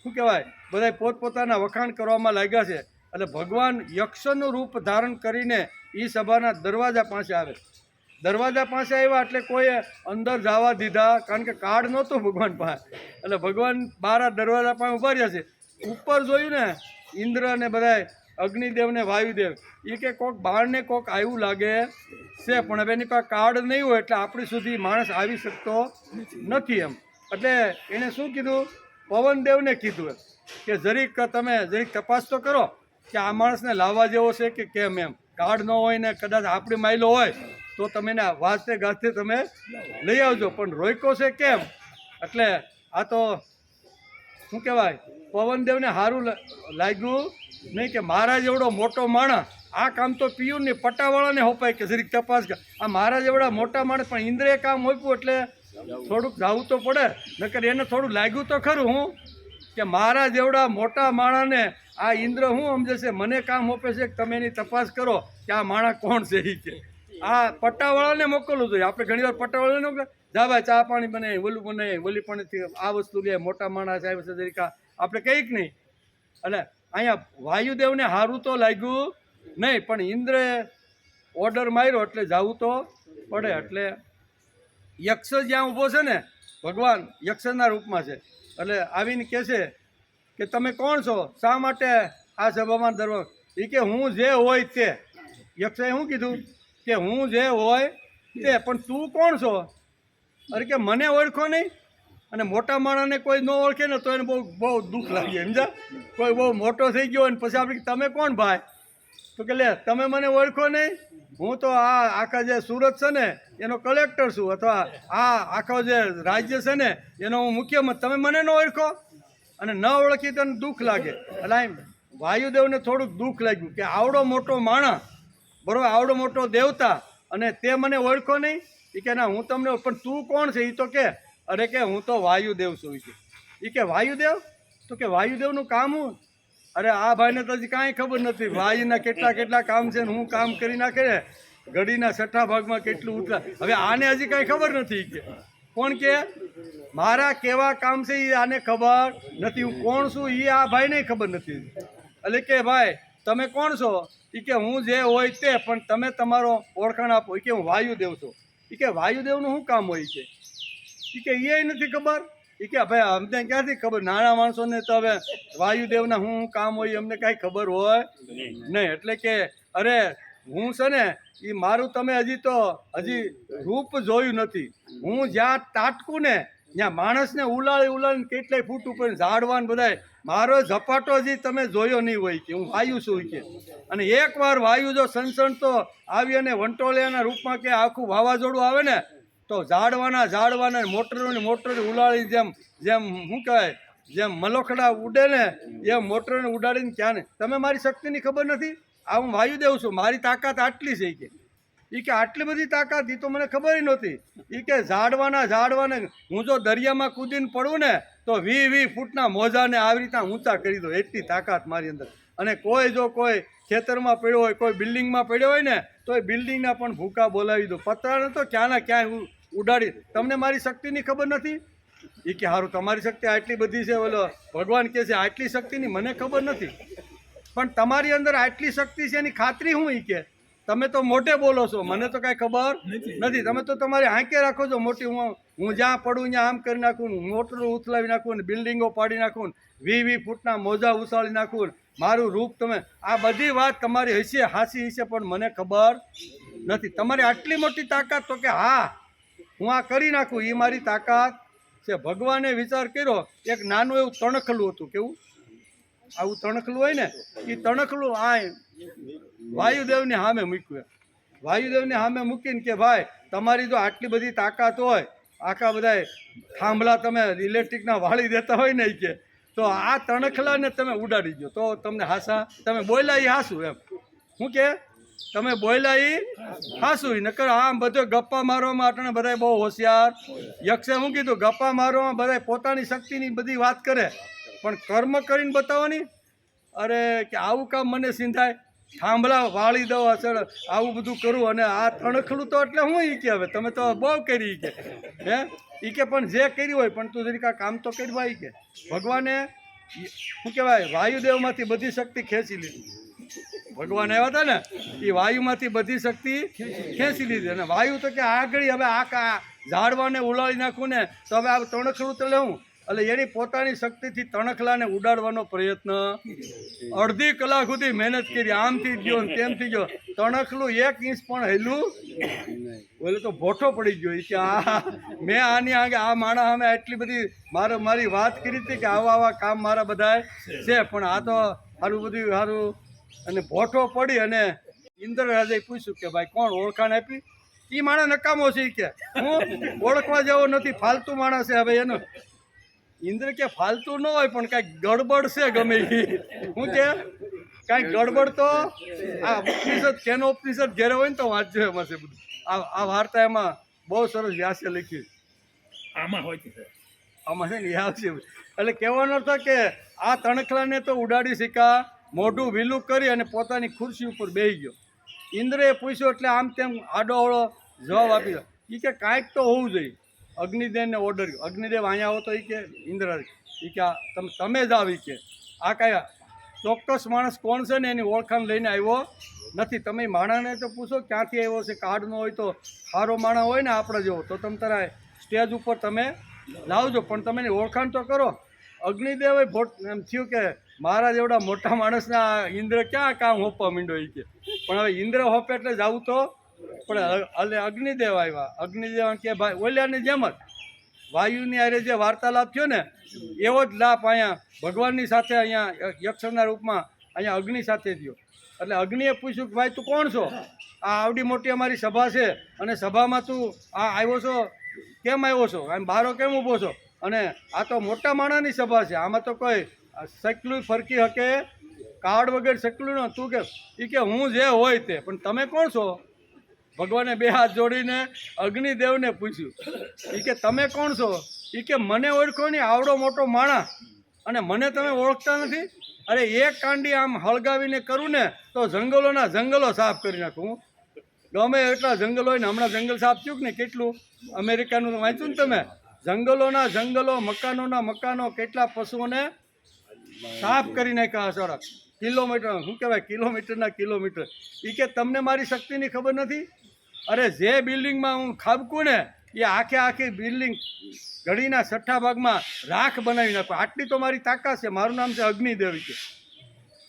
શું કહેવાય, બધા પોતપોતાના વખાણ કરવામાં લાગ્યા છે. એટલે ભગવાન યક્ષનું રૂપ ધારણ કરીને એ સભાના દરવાજા પાસે આવે. દરવાજા પાસે આવ્યા એટલે કોઈએ અંદર જવા દીધા, કારણ કે કાર્ડ નહોતું ભગવાન પાસે. એટલે ભગવાન બહાર દરવાજા પાસે ઊભા રહ્યા છે. ઉપર જોયું ને, ઇન્દ્ર ને બધા અગ્નિદેવ ને વાયુદેવ, એ કે કોક બહારને કોક આવ્યું લાગે છે, પણ હવે એની પાસે કાર્ડ નહીં હોય એટલે આપણી સુધી માણસ આવી શકતો નથી એમ. એટલે એણે શું કીધું, પવનદેવને કીધું કે જરીક તમે જરીક તપાસ તો કરો કે આ માણસને લાવવા જેવો છે કે કેમ એમ. કાર્ડ ન હોય ને કદાચ આપણી માયલો હોય તો તમે એને વાજતે ગાજતે તમે લઈ આવજો, પણ રોક્યો છે કેમ? એટલે આ તો શું કહેવાય, પવનદેવને સારું લાગ્યું નહીં કે મારા જેવડો મોટો માણસ આ કામ તો પિયુન ને પટ્ટાવાળાને હોપાય કે જરીક તપાસ કર. આ મારા જેવડા મોટા માણસ પણ ઇન્દ્રે કામ હોપ્યું એટલે થોડુંક જવું તો પડે. નકર એને થોડું લાગ્યું તો ખરું હું કે મારા જેવડા મોટા માણસને આ ઇન્દ્ર હું સમજે છે, મને કામ હોપે છે કે તમે એની તપાસ કરો કે આ માણસ કોણ છે. એ કે આ પટ્ટાવાળાને મોકલવું જોઈએ. આપણે ઘણી વાર પટ્ટાવાળાને મોકલે, જા ભાઈ ચા પાણી બનાવી, ઓલું બનાવી, ઓલી પણ આ વસ્તુ લે, મોટા માણસ આવે છે જરીક આપણે કંઈક નહીં. એટલે અહીંયા વાયુદેવને સારું તો લાગ્યું નહીં, પણ ઇન્દ્રે ઓર્ડર માર્યો એટલે જવું તો પડે. એટલે યક્ષ જ્યાં ઊભો છે ને, ભગવાન યક્ષના રૂપમાં છે. એટલે આવીને કહે છે કે તમે કોણ છો, શા માટે આ સભામાં દરવાજો? એ કે હું જે હોય તે. યક્ષએ શું કીધું કે હું જે હોય તે, પણ તું કોણ છો? અરે કે મને ઓળખો નહીં. અને મોટા માણસને કોઈ ન ઓળખે ને તો એને બહુ દુઃખ લાગે, સમજા? કોઈ બહુ મોટો થઈ ગયો અને પછી આપણે તમે કોણ ભાઈ? તો કે લે તમે મને ઓળખો નહીં, હું તો આ આખા જે સુરત છે ને એનો કલેક્ટર છું, અથવા આ આખો જે રાજ્ય છે ને એનો હું મુખ્યમંત્રી, તમે મને ન ઓળખો? અને ન ઓળખી તો દુઃખ લાગે. એટલે આમ વાયુદેવને થોડુંક દુઃખ લાગ્યું કે આવડો મોટો માણસ, બરાબર, આવડો મોટો દેવતા, અને તે મને ઓળખો નહીં. એ કે ના હું તમને, પણ તું કોણ છે? એ તો કે અરે કે હું તો વાયુદેવ છું. એ કે વાયુદેવ? તો કે વાયુદેવનું કામ હું? અરે આ ભાઈને તો હજી કાંઈ ખબર નથી, વાયુના કેટલા કામ છે ને હું કામ કરી નાખે, ઘડીના 6ઠા ભાગમાં કેટલું ઉતરા. હવે આને હજી કાંઈ ખબર નથી. કે કોણ કે મારા કેવા કામ છે એ આને ખબર નથી, હું કોણ છું એ આ ભાઈને ખબર નથી. એટલે કે ભાઈ તમે કોણ છો? એ કે હું જે હોય તે, પણ તમે તમારો ઓળખાણ આપો. એ કે હું વાયુદેવ છું. એ કે વાયુદેવનું શું કામ હોય છે? એ કે એ નથી ખબર. એ કે ભાઈ અમને ક્યાંથી ખબર, નાના માણસોને તો હવે વાયુદેવના શું કામ હોય અમને કાંઈ ખબર હોય નહીં. એટલે કે અરે હું છે ને એ મારું તમે હજી રૂપ જોયું નથી. હું જ્યાં તાટકું ને ત્યાં માણસને ઉલાળીને કેટલાય ફૂટ ઉપર ઝાડવાન બધાય મારો ઝપાટો હજી તમે જોયો નહીં હોય કે હું વાયુ છું. કે અને એકવાર વાયુ જો સનસનતો આવી અને વંટોળિયાના રૂપમાં કે આખું વાવાઝોડું આવે ને, તો ઝાડવાના મોટરોને ઉલાળી જેમ શું કહેવાય, જેમ મલોખડા ઉડે ને એમ મોટરોને ઉડાડીને ક્યાં ને. તમે મારી શક્તિની ખબર નથી? આ હું વાયુદેવ છું, મારી તાકાત આટલી છે. કે આટલી બધી તાકાત એ તો મને ખબર નહોતી. એ કે ઝાડવાને હું જો દરિયામાં કૂદીને પડું ને તો 20 ફૂટના મોજાને આવી રીતના ઊંચા કરી દો, એટલી તાકાત મારી અંદર. અને કોઈ ખેતરમાં પડ્યો હોય, કોઈ બિલ્ડિંગમાં પડ્યો હોય ને તો એ બિલ્ડિંગના પણ ભૂકા બોલાવી દો. પતરાને તો ક્યાંના ક્યાંય ઉડાડી. તમને મારી શક્તિની ખબર નથી? એ કે સારું તમારી શક્તિ આટલી બધી છે. બોલો ભગવાન કહે છે આટલી શક્તિની મને ખબર નથી, પણ તમારી અંદર આટલી શક્તિ છે એની ખાતરી હું? એ કે તમે તો મોટે બોલો છો, મને તો કાંઈ ખબર નથી. તમે તો તમારી આંખે રાખો છો મોટી. હું જ્યાં પડું ત્યાં આમ કરી નાખું, મોટરું ઉથલાવી નાખું ને બિલ્ડિંગો પાડી નાખું ને 20 ફૂટના મોજા ઉછાળી નાખું ને મારું રૂપ તમે, આ બધી વાત તમારી હશે, હાસી હશે, પણ મને ખબર નથી. તમારી આટલી મોટી તાકાત તો કે હા હું આ કરી નાખું, એ મારી તાકાત છે. ભગવાને વિચાર કર્યો, એક નાનું એવું તણખલું હતું. કેવું? આવું તણખલું હોય ને, એ તણખલું આ વાયુદેવની સામે મૂક્યું. વાયુદેવની સામે મૂકીને કે ભાઈ તમારી જો આટલી બધી તાકાત હોય, આખા બધા થાંભલા તમે ઇલેક્ટ્રિકના વાળી દેતા હોય ને કે, તો આ તણખલાને તમે ઉડાડી દો તો તમને હાસા, તમે બોલ્યા એ હાસું એમ. શું કે તમે બોલ્યા એ હાસું, નકર આમ બધો ગપ્પા મારવામાં અટણે બધા બહુ હોશિયાર. યક્ષે શું કીધું? ગપ્પા મારવામાં બધા પોતાની શક્તિની બધી વાત કરે, પણ કર્મ કરીને બતાવવાની. અરે કે આવું કામ મને સિંધાય, થાંભલા વાળી દો અસર, આવું બધું કરું, અને આ તણખલું તો એટલે હું ઈ કે હવે તમે તો બહુ કરી કે હે ઈ કે, પણ જે કર્યું હોય પણ તું જરીક આ કામ તો કરવા. ઈ કે ભગવાને શું કહેવાય, વાયુદેવમાંથી બધી શક્તિ ખેંચી લીધી. ભગવાન આવ્યા હતા ને, એ વાયુમાંથી બધી શક્તિ ખેંચી લીધી. અને વાયુ તો કે આગળ હવે આ ઝાડવાને ઉલાળી નાખું ને તો હવે આ તણખલું તો લેવું, એટલે એની પોતાની શક્તિથી તણખલાને ઉડાડવાનો પ્રયત્ન અડધી કલાક સુધી મહેનત કરી. આમથી ગયો ને તેમથી ગયો, તણખલું 1 ઇંચ પણ હેલું બોલે તો ભોઠો પડી ગયો. કે આ મેં આની આગળ આ માણસ અમે આટલી બધી મારી વાત કરી હતી કે આવા કામ મારા બધા છે, પણ આ તો સારું બધું સારું, અને ભોઠો પડી. અને ઇન્દ્ર રાજાએ પૂછ્યું કે ભાઈ કોણ ઓળખાણ આપી? એ માણસ નકામો છે કે હું ઓળખવા જેવો નથી, ફાલતુ માણસ છે. હવે એનો ઇન્દ્ર કે ફાલતુ ન હોય પણ કાંઈક ગડબડ છે ગમે એ. શું કે કાંઈક ગડબડ તો આ ઉપનિષદ કેનો ઉપનિષદ ઘેરે હોય ને તો વાંચજો, એમાં છે બધું. આ વાર્તા એમાં બહુ સરસ વ્યાસે લખી. આમાં હોય આમાં છે ને એ આવશે. એટલે કહેવાનો હતો કે આ તણખલાને તો ઉડાડી શીખા, મોઢું વિલું કરી અને પોતાની ખુરશી ઉપર બેસી ગયો. ઇન્દ્રએ પૂછ્યું એટલે આમ તેમ આડોઅવળો જવાબ આપી દો. એ કે કાંઈક તો હોવું જોઈએ. અગ્નિદેવને ઓર્ડર કર્યો, અગ્નિદેવ અહીંયા આવો તો એ કે ઇન્દ્ર એ કે તમે જ આવી કે આ કાંઈ ચોક્કસ માણસ કોણ છે ને એની ઓળખાણ લઈને આવ્યો નથી. તમે માણસને તો પૂછો ક્યાંથી આવ્યો છે. કાર્ડનો હોય તો સારો માણસ હોય ને આપણા જેવો તો તમે તારા સ્ટેજ ઉપર તમે લાવજો, પણ તમે એની ઓળખાણ તો કરો. અગ્નિદેવ એમ થયું કે મારા જેવડા મોટા માણસના ઇન્દ્ર ક્યાં કામ હોપવા માંડ્યો એ કે, પણ હવે ઇન્દ્ર હોપે એટલે જવું તો પણ એટલે અગ્નિદેવ આવ્યા. અગ્નિદેવ કે ભાઈ ઓલ્યાની જેમ જ વાયુની આરે જે વાર્તાલાપ થયો ને એવો જ લાભ અહીંયા ભગવાનની સાથે અહીંયા યક્ષના રૂપમાં અહીંયા અગ્નિ સાથે થયો. એટલે અગ્નિએ પૂછ્યું કે ભાઈ તું કોણ છો? આ આવડી મોટી અમારી સભા છે અને સભામાં તું આ આવ્યો છો, કેમ આવ્યો છો? આમ બારો કેમ ઊભો છો? અને આ તો મોટા માણસની સભા છે, આમાં તો કોઈ સકલું ફરકી હકે કાર્ડ વગર સકલું ન. તું કે એ કે હું જે હોય તે, પણ તમે કોણ છો? ભગવાને 2 હાથ જોડીને અગ્નિદેવને પૂછ્યું. એ કે તમે કોણ છો? એ કે મને ઓળખો નહીં, આવડો મોટો માણસ અને મને તમે ઓળખતા નથી? અરે એક કાંડી આમ હળગાવીને કરું ને તો જંગલોના જંગલો સાફ કરી નાખું. ગમે એટલા જંગલ હોય ને, હમણાં જંગલ સાફ થયું કે ને કેટલું અમેરિકાનું વાંચ્યું ને તમે, જંગલોના જંગલો, મકાનોના મકાનો, કેટલા પશુઓને સાફ કરી નાખ્યા સડક કિલોમીટર. શું કહેવાય કિલોમીટરના કિલોમીટર. એ કે તમને મારી શક્તિની ખબર નથી? અરે જે બિલ્ડિંગમાં હું ખાબકું ને એ આખી બિલ્ડિંગ ઘડીના 6ઠા ભાગમાં રાખ બનાવી નાખો, આટલી તો મારી તાકાત છે. મારું નામ છે અગ્નિદેવ.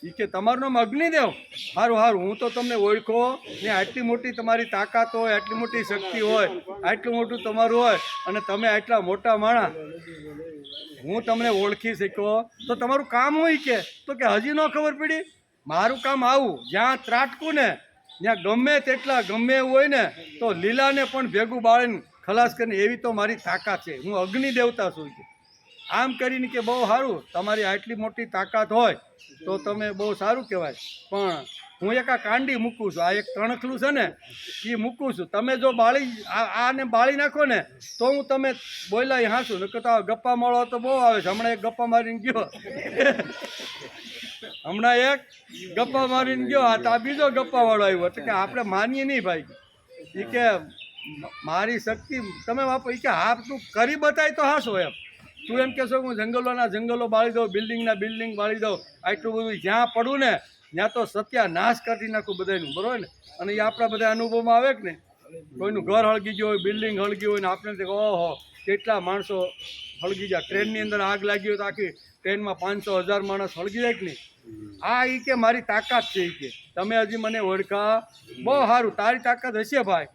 એ કે તમારું નામ અગ્નિદેવ? સારું સારું, હું તો તમને ઓળખો ને, આટલી મોટી તમારી તાકાત હોય, આટલી મોટી શક્તિ હોય, આટલું મોટું તમારું હોય અને તમે આટલા મોટા માણસ, હું તમને ઓળખી શક્યો તો તમારું કામ હોય કે? તો કે હજી ન ખબર પડી. મારું કામ આવું, જ્યાં ત્રાટકું ને ત્યાં ગમે એવું હોય ને તો લીલાને પણ ભેગું બાળીને ખલાસ કરીને એવી તો મારી તાકાત છે. હું અગ્નિ દેવતા છું. આમ કરીને કે બહુ સારું, તમારી આટલી મોટી તાકાત હોય તો તમે બહુ સારું કહેવાય, પણ હું એક આ કાંડી મૂકું છું, આ એક તણખલું છે ને એ મૂકું છું. તમે જો આને બાળી નાખો ને તો હું તમે બોલ્યા હાંસું, નકર તો ગપ્પા મળો તો બહુ આવે છે. હમણાં એક ગપ્પા મારીને ગયો આ બીજો ગપ્પા વાળો આવ્યો. એટલે કે આપણે માનીએ નહીં ભાઈ. એ કે મારી શક્તિ તમે વાપરો. એ કે હા તું કરી બતાય તો હાસો એમ. તું એમ કહેશો હું જંગલોના જંગલો બાળી દઉં, બિલ્ડિંગના બિલ્ડિંગ બાળી દઉં, આટલું બધું જ્યાં પડું ને ત્યાં તો સત્યાનાશ કાઢી નાખું બધાનું, બરાબર ને. અને એ આપણા બધા અનુભવમાં આવે કે ને, કોઈનું ઘર હળગી ગયું હોય, બિલ્ડિંગ હળગી હોય ને આપણે ઓહો કેટલા માણસો હળગી જાય. ટ્રેનની અંદર આગ લાગી હોય તો આખી ટ્રેનમાં 500-1000 માણસ હળગી જાય કે નહીં. આ એ કે મારી તાકાત છે. એ કે તમે હજી મને ઓળખા, બહુ સારું, તારી તાકાત હશે ભાઈ.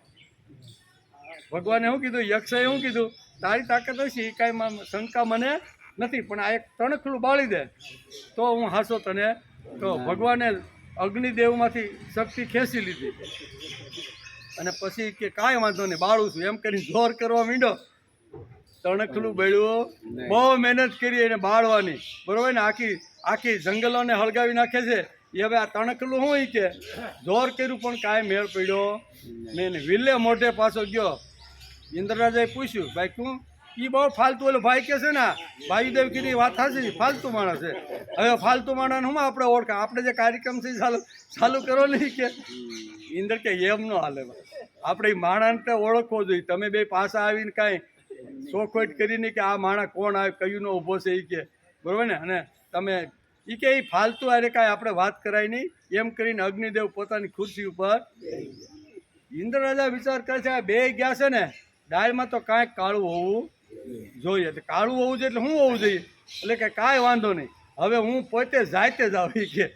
ભગવાને શું કીધું, યક્ષએ શું કીધું, તારી તાકાત હશે, એ કાંઈ શંકા મને નથી, પણ આ એક તણખલું બાળી દે તો હું હાસો તને. તો ભગવાને અગ્નિદેવમાંથી શક્તિ ખેંચી લીધી અને પછી કે કાંઈ વાંધો નહીં, બાળું છું એમ કરીને જોર કરવા માંડ્યો. તણખલું બળ્યું, બહુ મહેનત કરી એને બાળવાની, બરોબર ને. આખી જંગલોને હળગાવી નાખે છે. એ હવે આ તણખલું શું કે જોર કર્યું પણ કાંઈ મેળ પડ્યો નહીં. વિલે મોઢે પાછો ગયો. ઇન્દ્રરાજાએ પૂછ્યું, ભાઈ તું એ બહુ ફાલતુ, ઓલો ભાઈ કે છે ને વાયુદેવ કીધી વાત થશે, ફાલતુ માણસ છે. હવે ફાલતુ માણસ હું આપણે ઓળખા, આપણે જે કાર્યક્રમ છે ચાલુ કરો નહીં કે. ઇન્દ્ર કે એમ ન હાલે, આપણે માણસને ઓળખવો જોઈએ. તમે બે પાછા આવીને કાંઈ શોખોટ કરીને કે આ માણસ કોણ આવે, કયું નો ઊભો છે એ કે, બરાબર ને. અને તમે એ કે એ ફાલતુ આરે કાંઈ આપણે વાત કરાય નહીં એમ કરીને અગ્નિદેવ પોતાની ખુરશી ઉપર. ઇન્દ્ર રાજા વિચાર કરે છે, આ બે ગયા છે ને ડાળમાં તો કાંઈક કાળું હોવું જોઈએ. કાળું હોવું જોઈએ એટલે શું હોવું જોઈએ, એટલે કે કાંઈ વાંધો નહીં, હવે હું પોતે જાતે જ આવી કે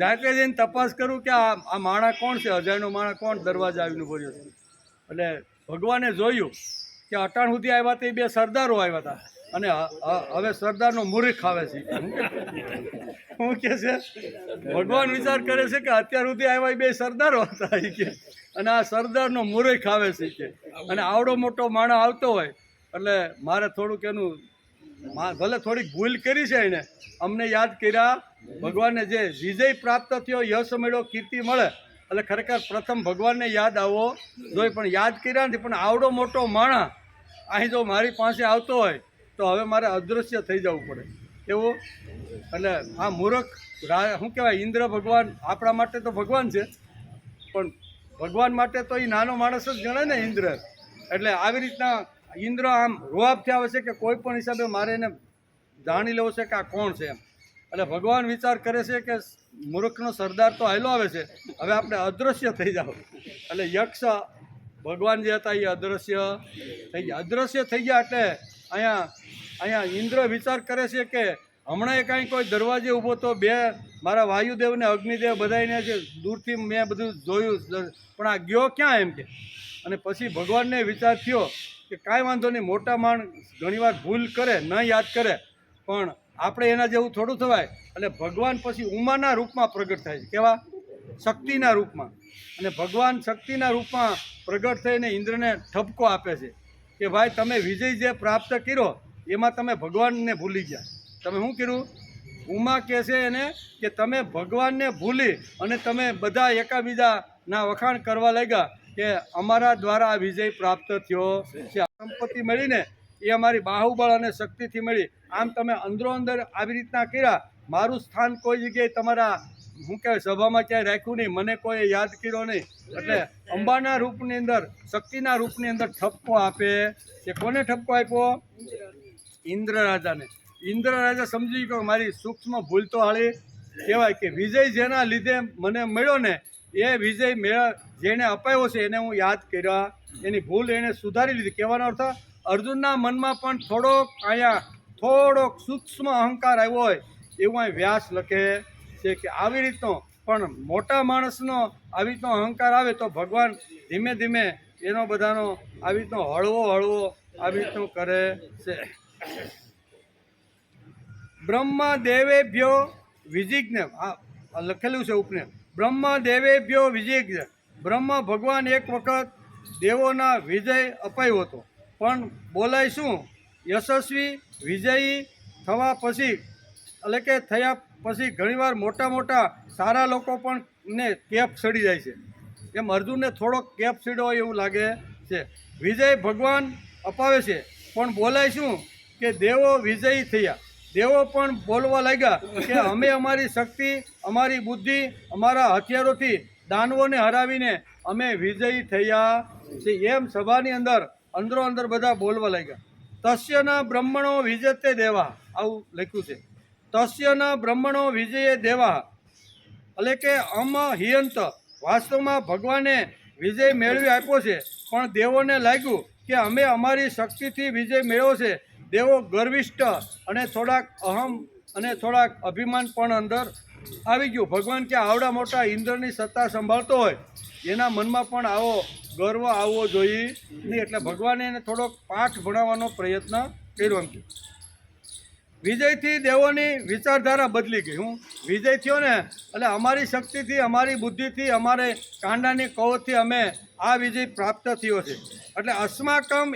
જાતે જઈને તપાસ કરું કે આ માણસ કોણ છે, અજાણ્યો માણસ કોણ દરવાજા આવીને ઉભો રહ્યો છે. એટલે ભગવાને જોયું કે અટાણ સુધી આવ્યા હતા એ બે સરદારો આવ્યા હતા અને હવે સરદારનો મૂર્ખ આવે છે. શું કે છે, ભગવાન વિચાર કરે છે કે અત્યાર સુધી આવ્યા એ બે સરદારો હતા એ કે, અને આ સરદારનો મૂર્ખ આવે છે કે. અને આવડો મોટો માણસ આવતો હોય એટલે મારે થોડુંક એનું ભલે થોડીક ભૂલ કરી છે એને, અમને યાદ કર્યા. ભગવાનને જે વિજય પ્રાપ્ત થયો, યશ મળ્યો, કીર્તિ મળે એટલે ખરેખર પ્રથમ ભગવાનને યાદ આવવો જોઈએ, પણ યાદ કર્યા નથી. પણ આવડો મોટો માણસ અહીં જો મારી પાસે આવતો હોય તો હવે મારે અદૃશ્ય થઈ જવું પડે એવું. એટલે આ મૂર્ખ શું કહેવાય, ઇન્દ્ર ભગવાન આપણા માટે તો ભગવાન છે, પણ ભગવાન માટે તો એ નાનો માણસ જ ગણે ને ઇન્દ્ર. એટલે આવી રીતના ઇન્દ્ર આમ રોઆબથી આવે છે કે કોઈ પણ હિસાબે મારે એને જાણી લેવું છે કે આ કોણ છે એમ. એટલે ભગવાન વિચાર કરે છે કે મૂર્ખનો સરદાર તો હાલો આવે છે, હવે આપણે અદૃશ્ય થઈ જાવ. એટલે યક્ષ ભગવાન જે હતા એ અદૃશ્ય થઈ ગયા. અદૃશ્ય થઈ ગયા એટલે અહીંયા ઇન્દ્ર વિચાર કરે છે કે હમણાં કાંઈ કોઈ દરવાજે ઊભો તો બે મારા વાયુદેવ ને અગ્નિદેવ બધાને છે દૂરથી મેં બધું જોયું, પણ આ ગયો ક્યાં એમ કે. અને પછી ભગવાનને વિચાર થયો કે કાંઈ વાંધો નહીં, મોટા માણસ ઘણીવાર ભૂલ કરે, ન યાદ કરે, પણ આપણે એના જેવું થોડું થવાય. એટલે ભગવાન પછી ઉમાના રૂપમાં પ્રગટ થાય છે, કેવા શક્તિના રૂપમાં. અને ભગવાન શક્તિના રૂપમાં પ્રગટ થઈને ઇન્દ્રને ઠપકો આપે છે કે ભાઈ તમે વિજય જે પ્રાપ્ત કર્યો એમાં તમે ભગવાનને ભૂલી ગયા. તમે શું કર્યું? ઉમા કહે છે એને કે તમે ભગવાનને ભૂલી અને તમે બધા એકાબીજાના વખાણ કરવા લાગ્યા કે અમારા દ્વારા આ વિજય પ્રાપ્ત થયો છે. સંપત્તિ મળીને એ અમારી બાહુબળ અને શક્તિથી મળી. આમ તમે અંદરો અંદર આવી રીતના કર્યા, મારું સ્થાન કોઈ જગ્યાએ તમારા શું કહેવાય સભામાં ક્યાંય રાખ્યું નહીં, મને કોઈ યાદ કર્યો નહીં. એટલે અંબાના રૂપની અંદર, શક્તિના રૂપની અંદર ઠપકો આપે કે કોને ઠપકો આપ્યો? ઇન્દ્ર રાજાને. ઇન્દ્ર રાજા સમજી ગયો મારી સૂક્ષ્મ ભૂલ તો હાળી કહેવાય કે વિજય જેના લીધે મને મળ્યો ને એ વિજય જેને અપાયો છે એને હું યાદ કર્યા, એની ભૂલ એને સુધારી લીધી. કહેવાનો અર્થ અર્જુનના મનમાં પણ થોડોક સૂક્ષ્મ અહંકાર આવ્યો હોય એવું અહીં વ્યાસ લખે છે કે આવી રીતનો પણ મોટા માણસનો આવી રીતનો અહંકાર આવે તો ભગવાન ધીમે ધીમે એનો બધાનો આવી રીતનો હળવો આવી રીતનું કરે છે. બ્રહ્મદેવેભ્યો વિજિજ્ઞ, આ લખેલું છે ઉપને. બ્રહ્મદેવેભ્યો વિજિજ્ઞ. બ્રહ્મ ભગવાન એક વખત દેવોના વિજય અપાયો હતો, પણ બોલાય શું યશસ્વી વિજયી થવા પછી, એટલે કે થયા પછી ઘણીવાર મોટા સારા લોકો પણ ને કેપ સડી જાય છે. એમ અર્જુનને થોડોક કેપ સડ્યો એવું લાગે છે. વિજય ભગવાન અપાવે છે, પણ બોલાય શું કે દેવો વિજયી થયા. દેવો પણ બોલવા લાગ્યા કે અમે અમારી શક્તિ, અમારી બુદ્ધિ, અમારા હથિયારોથી દાનવોને હરાવીને અમે વિજયી થયા છે. એમ સભાની અંદરો બધા બોલવા લાગ્યા. તસ્યના બ્રહ્મણો વિજતે દેવા, આવું લખ્યું છે. તસ્યના બ્રહ્મણો વિજયે દેવા, એટલે કે અમહિયંત વાસ્તવમાં ભગવાને વિજય મેળવી આપ્યો છે, પણ દેવોને લાગ્યું કે અમે અમારી શક્તિથી વિજય મેળવ્યો છે. દેવો ગર્વિષ્ઠ અને થોડાક અહમ અને થોડાક અભિમાન પણ અંદર આવી ગયું. ભગવાન કે આવડા મોટા ઇન્દ્રની સત્તા સંભાળતો હોય એના મનમાં પણ આવો ગર્વ આવવો જોઈએ નહીં. એટલે ભગવાને એને થોડોક પાઠ ભણાવવાનો પ્રયત્ન કર્યો. એમ વિજયથી દેવોની વિચારધારા બદલી ગઈ. હું વિજય થયો ને એટલે અમારી શક્તિથી, અમારી બુદ્ધિથી, અમારે કાંડાની કવચથી અમે આ વિજય પ્રાપ્ત થયો છે. એટલે અસ્માકમ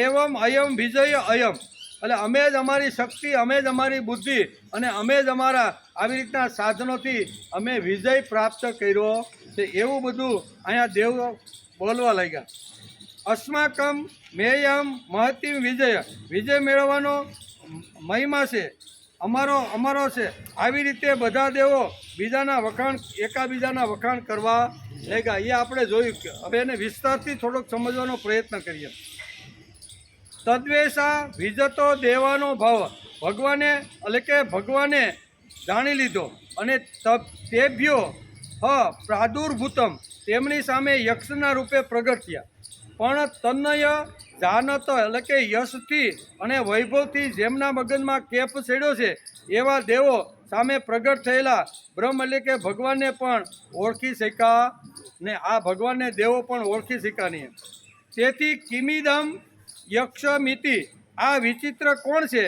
એવમ અયમ વિજય અયમ, એટલે અમે જ અમારી શક્તિ, અમે જ અમારી બુદ્ધિ અને અમે જ અમારા આવી રીતના સાધનોથી અમે વિજય પ્રાપ્ત કર્યો છે. એવું બધું અહીંયા દેવો બોલવા લાગ્યા. અસ્માકમ મેયમ મહતિમ વિજય, વિજય મેળવવાનો મહિમા છે અમારો છે. આવી રીતે બધા દેવો બીજાના વખાણ, એકાબીજાના વખાણ કરવા લાગ્યા. એ આપણે જોયું. હવે એને વિસ્તારથી થોડોક સમજવાનો પ્રયત્ન કરીએ. તદ્વેષા વિજતો દેવાનો ભાવ, ભગવાને એટલે કે ભગવાને જાણી લીધો અને તેભ્યો પ્રાદુર્ભૂતમ, તેમની સામે યક્ષના રૂપે પ્રગટ થયા. પણ તન્નય જાનત એટલે કે યશથી અને વૈભવથી જેમના મગજમાં કેપ ચડ્યો છે એવા દેવો સામે પ્રગટ થયેલા બ્રહ્મ એટલે કે ભગવાનને પણ ઓળખી શક્યા ને. આ ભગવાનને દેવો પણ ઓળખી શક્યા નહીં. તેથી કિમિદમ યક્ષમિતિ, આ વિચિત્ર કોણ છે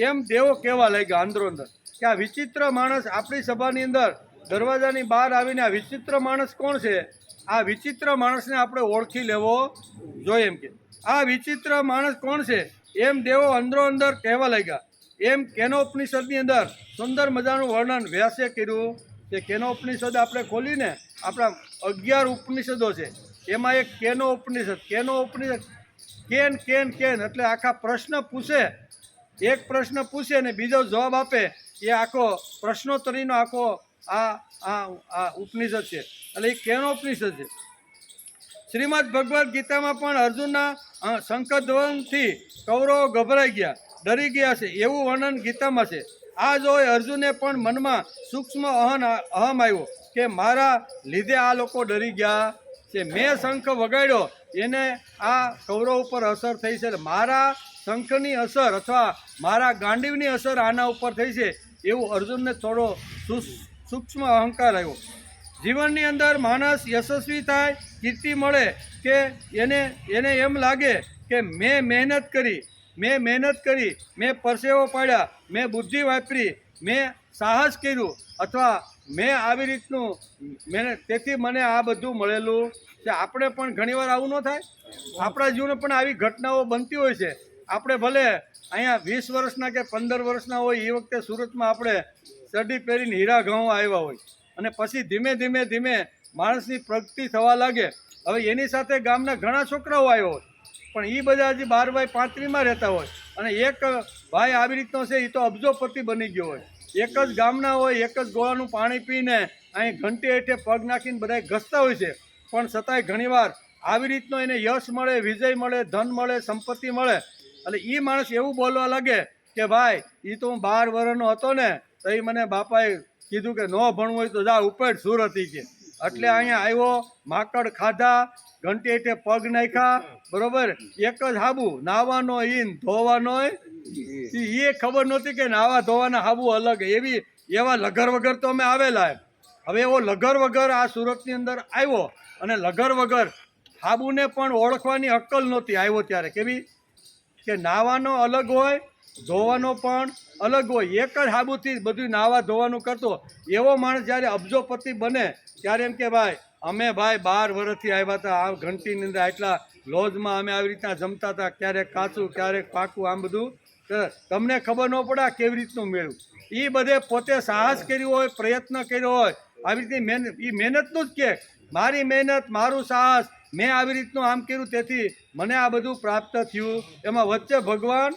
એમ દેવો કહેવા લાગ્યા અંદરો અંદર કે આ વિચિત્ર માણસ આપણી સભાની અંદર દરવાજાની બહાર આવીને આ વિચિત્ર માણસ કોણ છે, આ વિચિત્ર માણસને આપણે ઓળખી લેવો જોઈએ. એમ કે આ વિચિત્ર માણસ કોણ છે એમ દેવો અંદરો અંદર કહેવા લાગ્યા. એમ કેનોપનિષદની અંદર સુંદર મજાનું વર્ણન વ્યાસે કર્યું. તે કેનોપનિષદ આપણે ખોલીને આપણા 11 ઉપનિષદો છે, એમાં એક કેનો ઉપનિષદ કેન કેન કેન એટલે આખા પ્રશ્ન પૂછે, એક પ્રશ્ન પૂછે અને બીજો જવાબ આપે, એ આખો પ્રશ્નોત્તરીનો આખો આ ઉપનિષદ છે. એટલે એ કેનોપનિષદ છે. શ્રીમદ ભગવદ્ ગીતામાં પણ અર્જુનના શંખધ્વનથી કૌરવો ગભરાઈ ગયા, ડરી ગયા છે એવું વર્ણન ગીતામાં છે. આ જોઈ અર્જુને પણ મનમાં સૂક્ષ્મ અહમ આવ્યો કે મારા લીધે આ લોકો ડરી ગયા છે. મેં શંખ વગાડ્યો એને આ કૌરવ ઉપર અસર થઈ છે, મારા શંખની અસર અથવા મારા ગાંડીવની અસર આના ઉપર થઈ છે એવું અર્જુનને થોડો સૂક્ષ્મ અહંકાર આવ્યો. જીવનની અંદર માણસ યશસ્વી થાય, કીર્તિ મળે કે એને એમ લાગે કે મેં મહેનત કરી, મેં પરસેવો પાડ્યા, મેં બુદ્ધિ વાપરી, મેં સાહસ કર્યું અથવા મેં આવી રીતનું તેથી મને આ બધું મળેલું છે. આપણે પણ ઘણીવાર આવું ન થાય? આપણા જીવનમાં પણ આવી ઘટનાઓ બનતી હોય છે. આપણે ભલે અહીંયા 20 વર્ષના કે 15 વર્ષના હોય એ વખતે સુરતમાં આપણે ચડ્ડી પહેરીને હીરા ઘઉં આવ્યા હોય અને પછી ધીમે ધીમે માણસની પ્રગતિ થવા લાગે. હવે એની સાથે ગામના ઘણા છોકરાઓ આવ્યા હોય પણ એ બધા હજી 12 બાય 35માં રહેતા હોય અને એક ભાઈ આવી રીતનો છે, એ તો અબજોપતિ બની ગયો હોય. એક જ ગામના હોય, એક જ ગોળાનું પાણી પીને અહીં ઘંટી હેઠે પગ નાખીને બધા ઘસતા હોય છે, પણ છતાંય ઘણીવાર આવી રીતનો એને યશ મળે, વિજય મળે, ધન મળે, સંપત્તિ મળે એટલે એ માણસ એવું બોલવા લાગે કે ભાઈ એ તો હું 12 વર્ષનો હતો ને તો એ મને બાપાએ કીધું કે ન ભણવું હોય તો જા ઉપર સુરત કે એટલે અહીંયા આવ્યો, માકડ ખાધા, ઘંટી હેઠે પગ નાખ્યા, બરોબર, એક જ હાબુ, નાવાનો ઈન ધોવાનો એ ખબર નહોતી કે નાવા ધોવાના હાબુ અલગ, એવા લગર વગર તો અમે આવેલા. હવે એવો લગર વગર આ સુરતની અંદર આવ્યો અને લગર વગર હાબુને પણ ઓળખવાની અક્કલ નહોતી. આવ્યો ત્યારે કેવી કે નાવાનો અલગ હોય, ધોવાનો પણ અલગ હોય, એક જ હાબુથી બધું નાવા ધોવાનું કરતો એવો માણસ જ્યારે અબજોપતિ બને ત્યારે એમ કે ભાઈ અમે 12 વર્ષથી આવ્યા હતા આ ઘંટીની અંદર, આટલા લોજમાં અમે આવી રીતના જમતા હતા, ક્યારેક કાચું ક્યારેક પાકું, આમ બધું તમને ખબર ન પડે કેવી રીતનું મેળવું. એ બધે પોતે સાહસ કર્યું હોય, પ્રયત્ન કર્યો હોય, આવી રીતની મહેનતનું જ કે મારી મહેનત, મારું સાહસ, મેં આવી રીતનું આમ કર્યું તેથી મને આ બધું પ્રાપ્ત થયું. એમાં વચ્ચે ભગવાન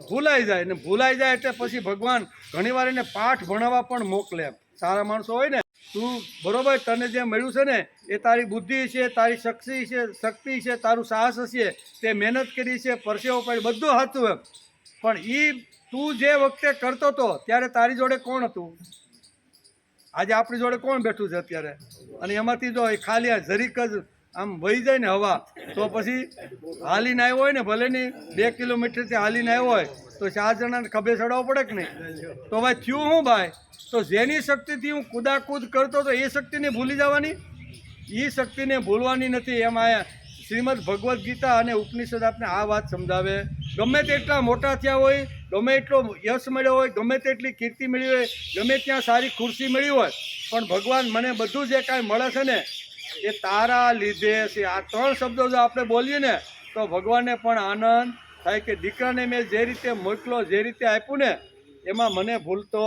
ભૂલાઈ જાય ને ભૂલાઈ જાય એટલે પછી ભગવાન ઘણીવાર એને પાઠ ભણાવવા પણ મોકલે. સારા માણસો હોય ને, તું બરોબર તને જે મળ્યું છે ને એ તારી બુદ્ધિ છે, તારી શક્તિ છે, તારું સાહસ છે, તે મહેનત કરી છે, પરસેવો પાડી, બધું હતું એમ, પણ એ તું જે વખતે કરતો હતો ત્યારે તારી જોડે કોણ હતું? આજે આપણી જોડે કોણ બેઠું છે અત્યારે? અને એમાંથી જો ખાલી આ જરીક જ આમ વહી જાય ને હવા, તો પછી હાલીને આવ્યો હોય ને, ભલે ની 2 કિલોમીટરથી હાલીને આવ્યો હોય તો 4 જણાને ખભે ચડાવવો પડે કે નહીં? તો ભાઈ થયું હું ભાઈ? તો જેની શક્તિથી હું કુદાકૂદ કરતો તો એ શક્તિને ભૂલી જવાની? એ શક્તિને ભૂલવાની નથી. એમ આ શ્રીમદ ભગવદ્ ગીતા અને ઉપનિષદ આપને આ વાત સમજાવે. ગમે તેટલા મોટા થયા હોય, ગમે એટલો યશ મળ્યો હોય, ગમે તેટલી કીર્તિ મળી હોય, ગમે ત્યાં સારી ખુરશી મળી હોય, પણ ભગવાન મને બધું જે કાંઈ મળે છે ને એ તારા લીધે છે. આ 3 શબ્દો જો આપણે બોલીએ ને તો ભગવાનને પણ આનંદ થાય કે દીકરાને મેં જે રીતે મોકલો, જે રીતે આપ્યું ને એમાં મને ભૂલતો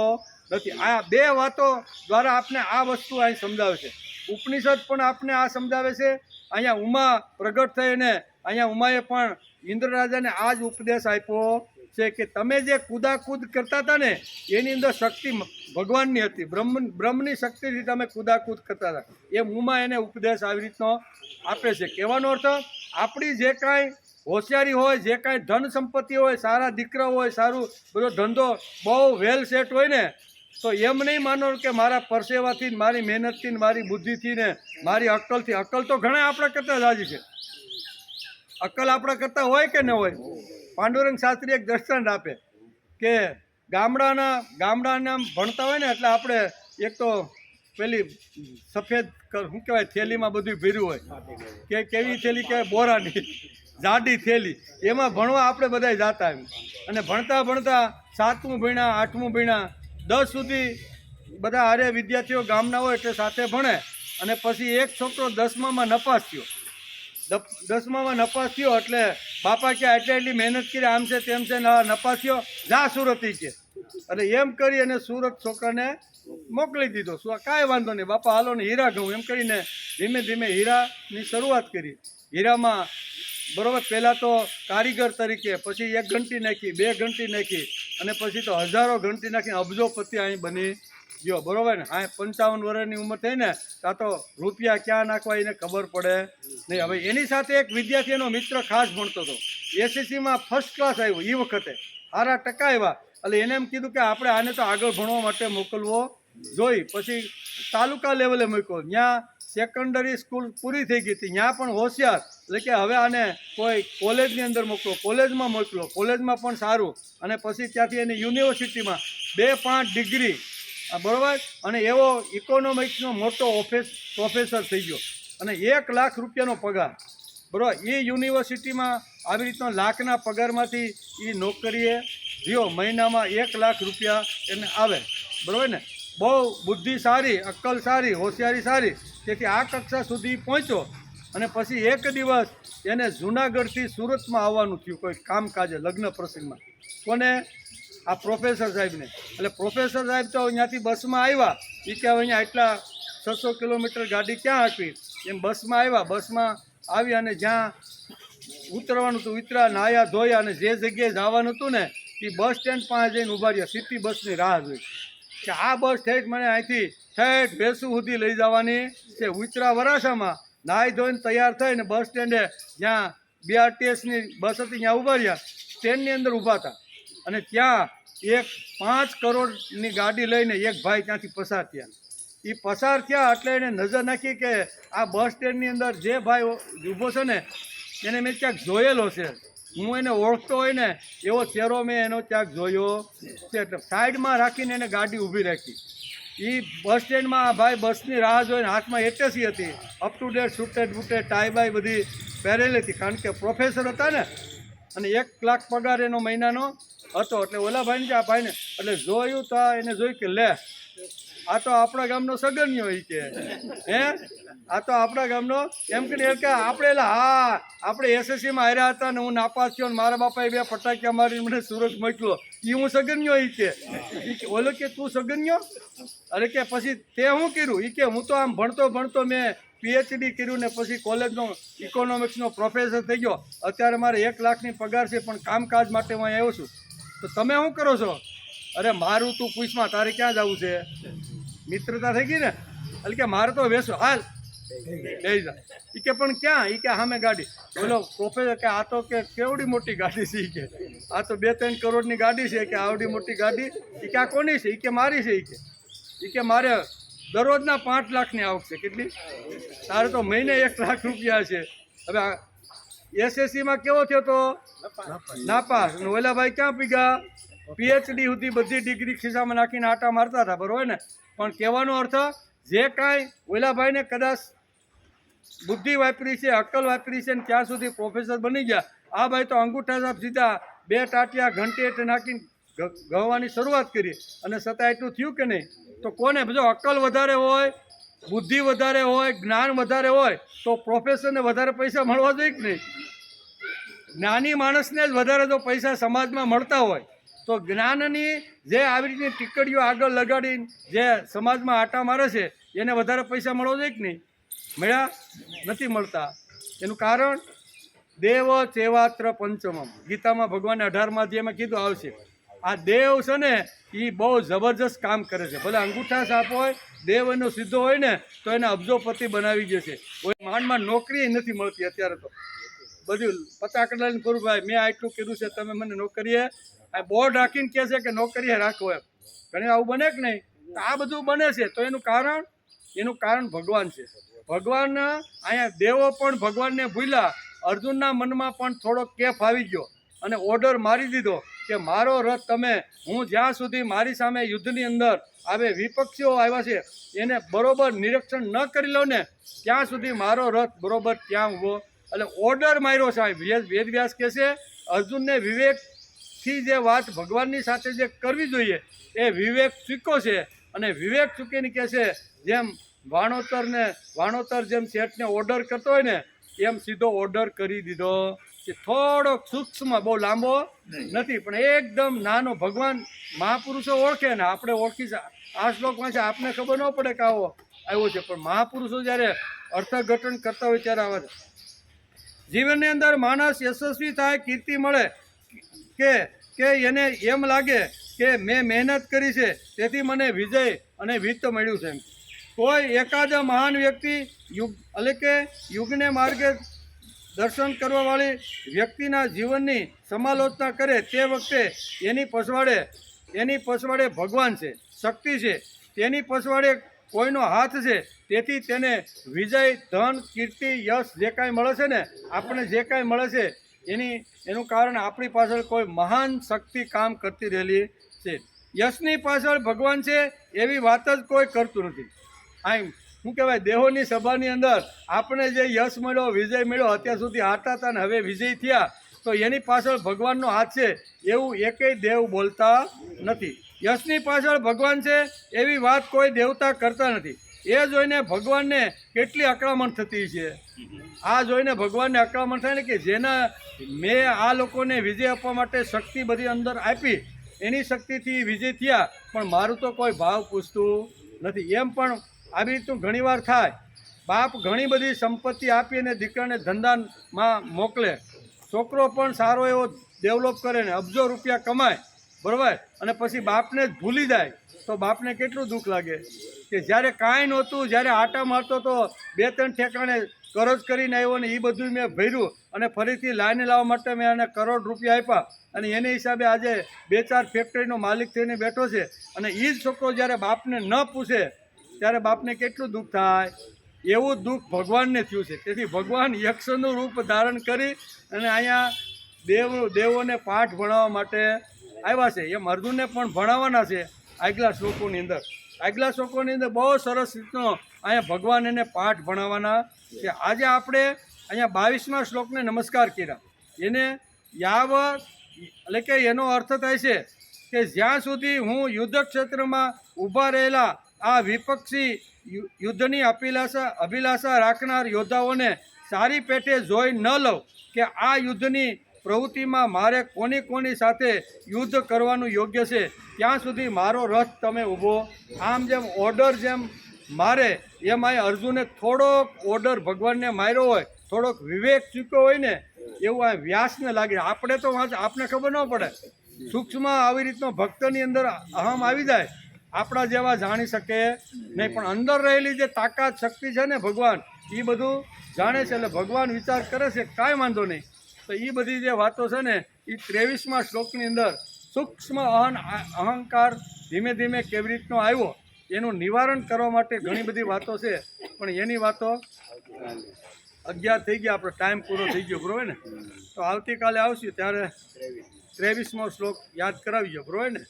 નથી. આ 2 વાતો દ્વારા આપને આ વસ્તુ અહીં સમજાવે છે. ઉપનિષદ પણ આપને આ સમજાવે છે. અહીંયા ઉમા પ્રગટ થઈને અહીંયા ઉમાએ પણ ઇન્દ્ર રાજાને આ જ ઉપદેશ આપ્યો છે કે તમે જે કુદાકૂદ કરતા હતા ને એની અંદર શક્તિ ભગવાનની હતી, બ્રહ્મની શક્તિથી તમે કુદાકૂદ કરતા હતા. એ ઉમા એને ઉપદેશ આવી રીતનો આપે છે. કહેવાનો અર્થ આપણી જે કાંઈ હોશિયારી હોય, જે કાંઈ ધન સંપત્તિ હોય, સારા દીકરા હોય, સારું બધો ધંધો બહુ વેલ સેટ હોય ને, તો એમ નહીં માનો કે મારા પરસેવાથી, મારી મહેનતથી, મારી બુદ્ધિથી ને મારી અક્કલથી. અક્કલ તો ઘણા આપણા કરતાં જ છે. અક્કલ આપણા કરતાં હોય કે ન હોય? પાંડુરંગ શાસ્ત્રી એક દર્શન આપે કે ગામડાના ભણતા હોય ને એટલે આપણે એક તો પેલી સફેદ શું કહેવાય થેલીમાં બધું ભર્યું હોય, કે કેવી થેલી કહેવાય? બોરાની જાડી થેલી, એમાં ભણવા આપણે બધા જાતા. અને ભણતા ભણતા 7મું ભણ્યા, 8મું ભણ્યા, 10 સુધી બધા હારે વિદ્યાર્થીઓ ગામના હોય એટલે સાથે ભણે. અને પછી એક છોકરો 10મામાં નપાસ થયો. 10મામાં નપાસ થયો એટલે બાપા કે એટલી મહેનત કરી, આમ છે તેમ છે, નપાસ થયો, જા સુરત કે. એટલે એમ કરી અને સુરત છોકરાને મોકલી દીધો. કાંઈ વાંધો નહીં બાપા, હાલો ને હીરા ઘઉં, એમ કરીને ધીમે ધીમે હીરાની શરૂઆત કરી. હીરામાં બરાબર પહેલાં તો કારીગર તરીકે, પછી 1 ઘંટી નાખી, 2 ઘંટી નાખી, અને પછી તો હજારો ઘંટી નાખીને અબજોપતિ અહીં બની ગયો. બરાબર ને? હા, 55 વર્ષની ઉંમર થઈ ને ત્યાં તો રૂપિયા ક્યાં નાખવા એને ખબર પડે નહીં. હવે એની સાથે એક વિદ્યાર્થી એનો મિત્ર ખાસ ભણતો હતો, એસએસસીમાં ફર્સ્ટ ક્લાસ આવ્યો એ વખતે, સારા ટકા આવ્યા. એટલે એને એમ કીધું કે આપણે આને તો આગળ ભણવા માટે મોકલવો જોઈ. પછી તાલુકા લેવલે મૂક્યો, ત્યાં સેકન્ડરી સ્કૂલ પૂરી થઈ ગઈ હતી, ત્યાં પણ હોશિયાર. એટલે કે હવે આને કોઈ કોલેજની અંદર મોકલો, કોલેજમાં મોકલો, કોલેજમાં પણ સારું. અને પછી ત્યાંથી એને યુનિવર્સિટીમાં 2-5 ડિગ્રી, બરાબર, અને એવો ઇકોનોમિક્સનો મોટો પ્રોફેસર થઈ ગયો અને 1 લાખ રૂપિયાનો પગાર. બરાબર, એ યુનિવર્સિટીમાં આવી રીતનો લાખના પગારમાંથી એ નોકરીએ રહ્યો. મહિનામાં 1 લાખ રૂપિયા એને આવે. બરાબર ને? બહુ બુદ્ધિ સારી, અક્કલ સારી, હોશિયારી સારી. તેથી આ કક્ષા સુધી પહોંચ્યો. અને પછી એક દિવસ એને જૂનાગઢથી સુરતમાં આવવાનું થયું કોઈ કામકાજે, લગ્ન પ્રસંગમાં. કોને? આ પ્રોફેસર સાહેબને. એટલે પ્રોફેસર સાહેબ તો અહીંયાથી બસમાં આવ્યા. એ કે હવે અહીંયા એટલા 600 કિલોમીટર ગાડી ક્યાં આપી? એમ બસમાં આવ્યા. બસમાં આવી અને જ્યાં ઉતરવાનું હતું ઉતર્યા, નાહ્યા ધોયા, અને જે જગ્યાએ જવાનું હતું ને એ બસ સ્ટેન્ડ પાસે જઈને ઊભા રહ્યા. સિટી બસની રાહ જોઈ કે આ બસ ઠેઠ મને અહીંથી ઠેઠ ભેંસુ સુધી લઈ જવાની છે. ઉતરા વરાછામાં, નાહી ધોઈને તૈયાર થઈને બસ સ્ટેન્ડે જ્યાં BRTSની બસ હતી ત્યાં ઊભા રહ્યા. સ્ટેન્ડની અંદર ઊભા હતા અને ત્યાં એક 5 કરોડની ગાડી લઈને એક ભાઈ ત્યાંથી પસાર થયા. એ પસાર થયા એટલે એને નજર નાખી કે આ બસ સ્ટેન્ડની અંદર જે ભાઈ ઊભો છે ને એને મેં ક્યાંક જોયેલો છે, હું એને ઓળખતો હોય ને એવો ચહેરો મેં એનો ક્યાંક જોયો છે. એટલે સાઈડમાં રાખીને એને ગાડી ઊભી રાખી. એ બસ સ્ટેન્ડમાં આ ભાઈ બસની રાહ જોઈને હાથમાં એટેસી હતી, અપ ટુ ડેટ સૂટેડ બૂટેડ ટાઈ બાઈ બધી પહેરેલી હતી, કારણ કે પ્રોફેસર હતા ને. અને 1 લાખ પગાર એનો મહિનાનો હતો. એટલે ઓલા ભાઈને કે આ ભાઈને એટલે જોયું તો એને જોયું કે લે આ તો આપણા ગામનો સગન્યો હોય કે હે, આ તો આપણા ગામનો એમ કે આપણે એટલે હા આપણે એસએસસીમાં હાર્યા હતા ને હું નાપાસ થયો ને મારા બાપાએ 2 ફટાકિયા મારીને મને સુરત મોકલો, એ હું સગન્યો એ કે. ઓલો કે તું સગન્યો? અરે કે પછી તે શું કર્યું? એ કે હું તો આમ ભણતો મેં PhD કર્યું ને પછી કોલેજનો ઇકોનોમિક્સનો પ્રોફેસર થઈ ગયો. અત્યારે મારે 1 લાખની પગાર છે, પણ કામકાજ માટે હું આવ્યો છું. તો તમે શું કરો છો? અરે મારું તું પૂછમાં, તારે ક્યાં જવું છે? મિત્રતા થઈ ગઈ ને. એટલે કે મારે તો વેસો હાલ લઈ જા. એ કે પણ ક્યાં? એ કે સામે ગાડી. બોલો પ્રોફેસર કે આ તો કે કેવડી મોટી ગાડી છે. એ કે આ તો 2-3 કરોડની ગાડી છે. કે આવડી મોટી ગાડી? એ કે આ કોની છે? એ કે મારી છે. એ કે મારે દરરોજના 5 લાખની આવક છે. કેટલી? તારે તો મહિને 1 લાખ રૂપિયા છે. હવે એસએસસીમાં કેવો થયો તો નાપાસ. ઓલા ભાઈ ક્યાં પીગા? પીએચડી સુધી બધી ડિગ્રી ખિસ્સામાં નાખીને આટા મારતા હતા, બરોબર ને? પણ કહેવાનો અર્થ જે કાંઈ ઓલા ભાઈને કદાચ બુદ્ધિ વાપરી છે, અક્કલ વાપરી છે ને ત્યાં સુધી પ્રોફેસર બની ગયા. આ ભાઈ તો અંગૂઠા સાહેબ સીધા 2 ટાટિયા ઘંટી નાખીને ગવવાની શરૂઆત કરી અને છતાં એટલું થયું કે નહીં? તો કોને જો અક્કલ વધારે હોય, બુદ્ધિ વધારે હોય, જ્ઞાન વધારે હોય તો પ્રોફેસરને વધારે પૈસા મળવા જોઈએ કે નહીં? જ્ઞાની માણસને જ વધારે જો પૈસા સમાજમાં મળતા હોય તો જ્ઞાનની જે આવી રીતની ટીકડીઓ આગળ લગાડીને જે સમાજમાં આટા મારે છે એને વધારે પૈસા મળવા જોઈએ કે નહીં? મળ્યા નથી મળતા. એનું કારણ દેવ ચેવાત્ર પંચમમ. ગીતામાં ભગવાને 18મા અધ્યાયમાં કીધું આવશે. આ દેવ છે ને એ બહુ જબરજસ્ત કામ કરે છે. ભલે અંગૂઠા સાપ હોય, દેવ એનો સીધો હોય ને તો એને અબજોપતિ બનાવી દેશે. માંડમાં નોકરી નથી મળતી અત્યારે તો. બધું પતા કલાને કરું ભાઈ મેં આટલું કર્યું છે, તમે મને નોકરીએ આ બોર્ડ રાખીને કહે છે કે નોકરીએ રાખો એમ. ઘણી આવું બને કે નહીં? તો આ બધું બને છે તો એનું કારણ ભગવાન છે. ભગવાન અહીંયા દેવો પણ ભગવાનને ભૂલ્યા. અર્જુનના મનમાં પણ થોડો કેફ આવી ગયો અને ઓર્ડર મારી દીધો કે મારો રથ તમે, હું જ્યાં સુધી મારી સામે યુદ્ધની અંદર આવે વિપક્ષીઓ આવ્યા છે એને બરોબર નિરીક્ષણ ન કરી લો ને ત્યાં સુધી મારો રથ બરોબર ત્યાં ઊભો. એટલે ઓર્ડર માર્યો સાહેબ. વેદવ્યાસ કહે છે અર્જુનને વિવેકથી જે વાત ભગવાનની સાથે જે કરવી જોઈએ એ વિવેક ચૂક્યો છે. અને વિવેક ચૂકીને કહે છે જેમ વાણોતર જેમ શેઠને ઓર્ડર કરતો હોય ને એમ સીધો ઓર્ડર કરી દીધો. કે થોડોક સૂક્ષ્મ, બહુ લાંબો નથી પણ એકદમ નાનો. ભગવાન મહાપુરુષો ઓળખે ને આપણે ઓળખી. આ શ્લોકમાં છે આપને ખબર ન પડે કે આવો આવ્યો છે પણ મહાપુરુષો જ્યારે અર્થઘટન કરતા હોય ત્યારે આવા જીવનની અંદર માણસ યશસ્વી થાય, કીર્તિ મળે કે એને એમ લાગે કે મેં મહેનત કરી છે તેથી મને વિજય અને વિત્ત મળ્યું છે. કોઈ એકાદ મહાન વ્યક્તિ એટલે કે યુગને માર્ગે દર્શન કરવાવાળી વ્યક્તિના જીવનની સમાલોચના કરે તે વખતે એની પછવાડે ભગવાન છે, શક્તિ છે, તેની પછવાડે કોઈનો હાથ છે. તેથી તેને વિજય, ધન, કીર્તિ, યશ જે કાંઈ મળે છે ને આપણે જે કાંઈ મળે છે એનું કારણ આપણી પાછળ કોઈ મહાન શક્તિ કામ કરતી રહેલી છે. યશની પાછળ ભગવાન છે એવી વાત જ કોઈ કરતું નથી. શું કહેવાય, દેહોની સભાની અંદર આપણે જે યશ મળ્યો, વિજય મળ્યો, અત્યાર સુધી હારતા હતા ને હવે વિજય થયા તો એની પાછળ ભગવાનનો હાથ છે એવું એકેય દેવ બોલતા નથી. યશની પાછળ ભગવાન છે એવી વાત કોઈ દેવતા કરતા નથી. એ જોઈને ભગવાનને કેટલી અકળામણ થતી છે. આ જોઈને ભગવાનને અકળામણ થાય ને કે જેના મેં આ લોકોને વિજય આપવા માટે શક્તિ બધી અંદર આપી, એની શક્તિથી વિજય થયા પણ મારું તો કોઈ ભાવ પૂછતું નથી. એમ પણ આવી રીતનું ઘણીવાર થાય. બાપ ઘણી બધી સંપત્તિ આપી અને દીકરાને ધંધામાં મોકલે, છોકરો પણ સારો એવો ડેવલપ કરે ને અબજો રૂપિયા કમાય, બરાબર, અને પછી બાપને જ ભૂલી જાય તો બાપને કેટલું દુઃખ લાગે કે જ્યારે કાંઈ નહોતું, જ્યારે આટા મારતો તો 2-3 ઠેકાણે કરજ કરીને આવ્યો ને એ બધું મેં ભર્યું અને ફરીથી લાઈને લાવવા માટે મેં એને કરોડ રૂપિયા આપ્યા અને એને હિસાબે આજે 2-4 ફેક્ટરીનો માલિક થઈને બેઠો છે. અને એ જ છોકરો જ્યારે બાપને ન પૂછે ત્યારે બાપને કેટલું દુઃખ થાય. એવું દુઃખ ભગવાનને થયું છે. તેથી ભગવાન યક્ષનું રૂપ ધારણ કરી અને અહીંયા દેવોને પાઠ ભણાવવા માટે આવ્યા છે. એમ અર્જુનને પણ ભણાવવાના છે આગલા શ્લોકોની અંદર. આગલા શ્લોકોની અંદર બહુ સરસ રીતનો અહીંયા ભગવાન એને પાઠ ભણાવવાના છે. આજે આપણે અહીંયા 22મા શ્લોકને નમસ્કાર કર્યા. એને યાવ એટલે કે એનો અર્થ થાય છે કે જ્યાં સુધી હું યુદ્ધ ક્ષેત્રમાં ઊભા રહેલા આ વિપક્ષી યુદ્ધની અભિલાષા રાખનાર યોદ્ધાઓને સારી પેઠે જોઈ ન લઉં કે આ યુદ્ધની પ્રવૃત્તિમાં મારે કોની સાથે યુદ્ધ કરવાનું યોગ્ય છે ત્યાં સુધી મારો રથ તમે ઊભો. આમ જેમ ઓર્ડર જેમ મારે એમ આ અર્જુને થોડોક ઓર્ડર ભગવાનને માર્યો હોય, થોડોક વિવેક ચૂક્યો હોય ને એવું આ વ્યાસને લાગે. આપણે તો આપને ખબર ન પડે, સૂક્ષ્મ આવી રીતનો ભક્તની અંદર અહમ આવી જાય, આપણા જેવા જાણી શકે નહીં, પણ અંદર રહેલી જે તાકાત શક્તિ છે ને ભગવાન એ બધું જાણે છે. એટલે ભગવાન વિચાર કરે છે કાંઈ વાંધો નહીં. તો એ બધી જે વાતો છે ને એ 23મા શ્લોકની અંદર સૂક્ષ્મ અહંકાર ધીમે ધીમે કેવી રીતનો આવ્યો એનું નિવારણ કરવા માટે ઘણી બધી વાતો છે, પણ એની વાતો 11 થઈ ગયા, આપણો ટાઈમ પૂરો થઈ ગયો, બરોબર ને? તો આવતીકાલે આવશું ત્યારે 23મો શ્લોક યાદ કરાવીજો, બરોબર ને?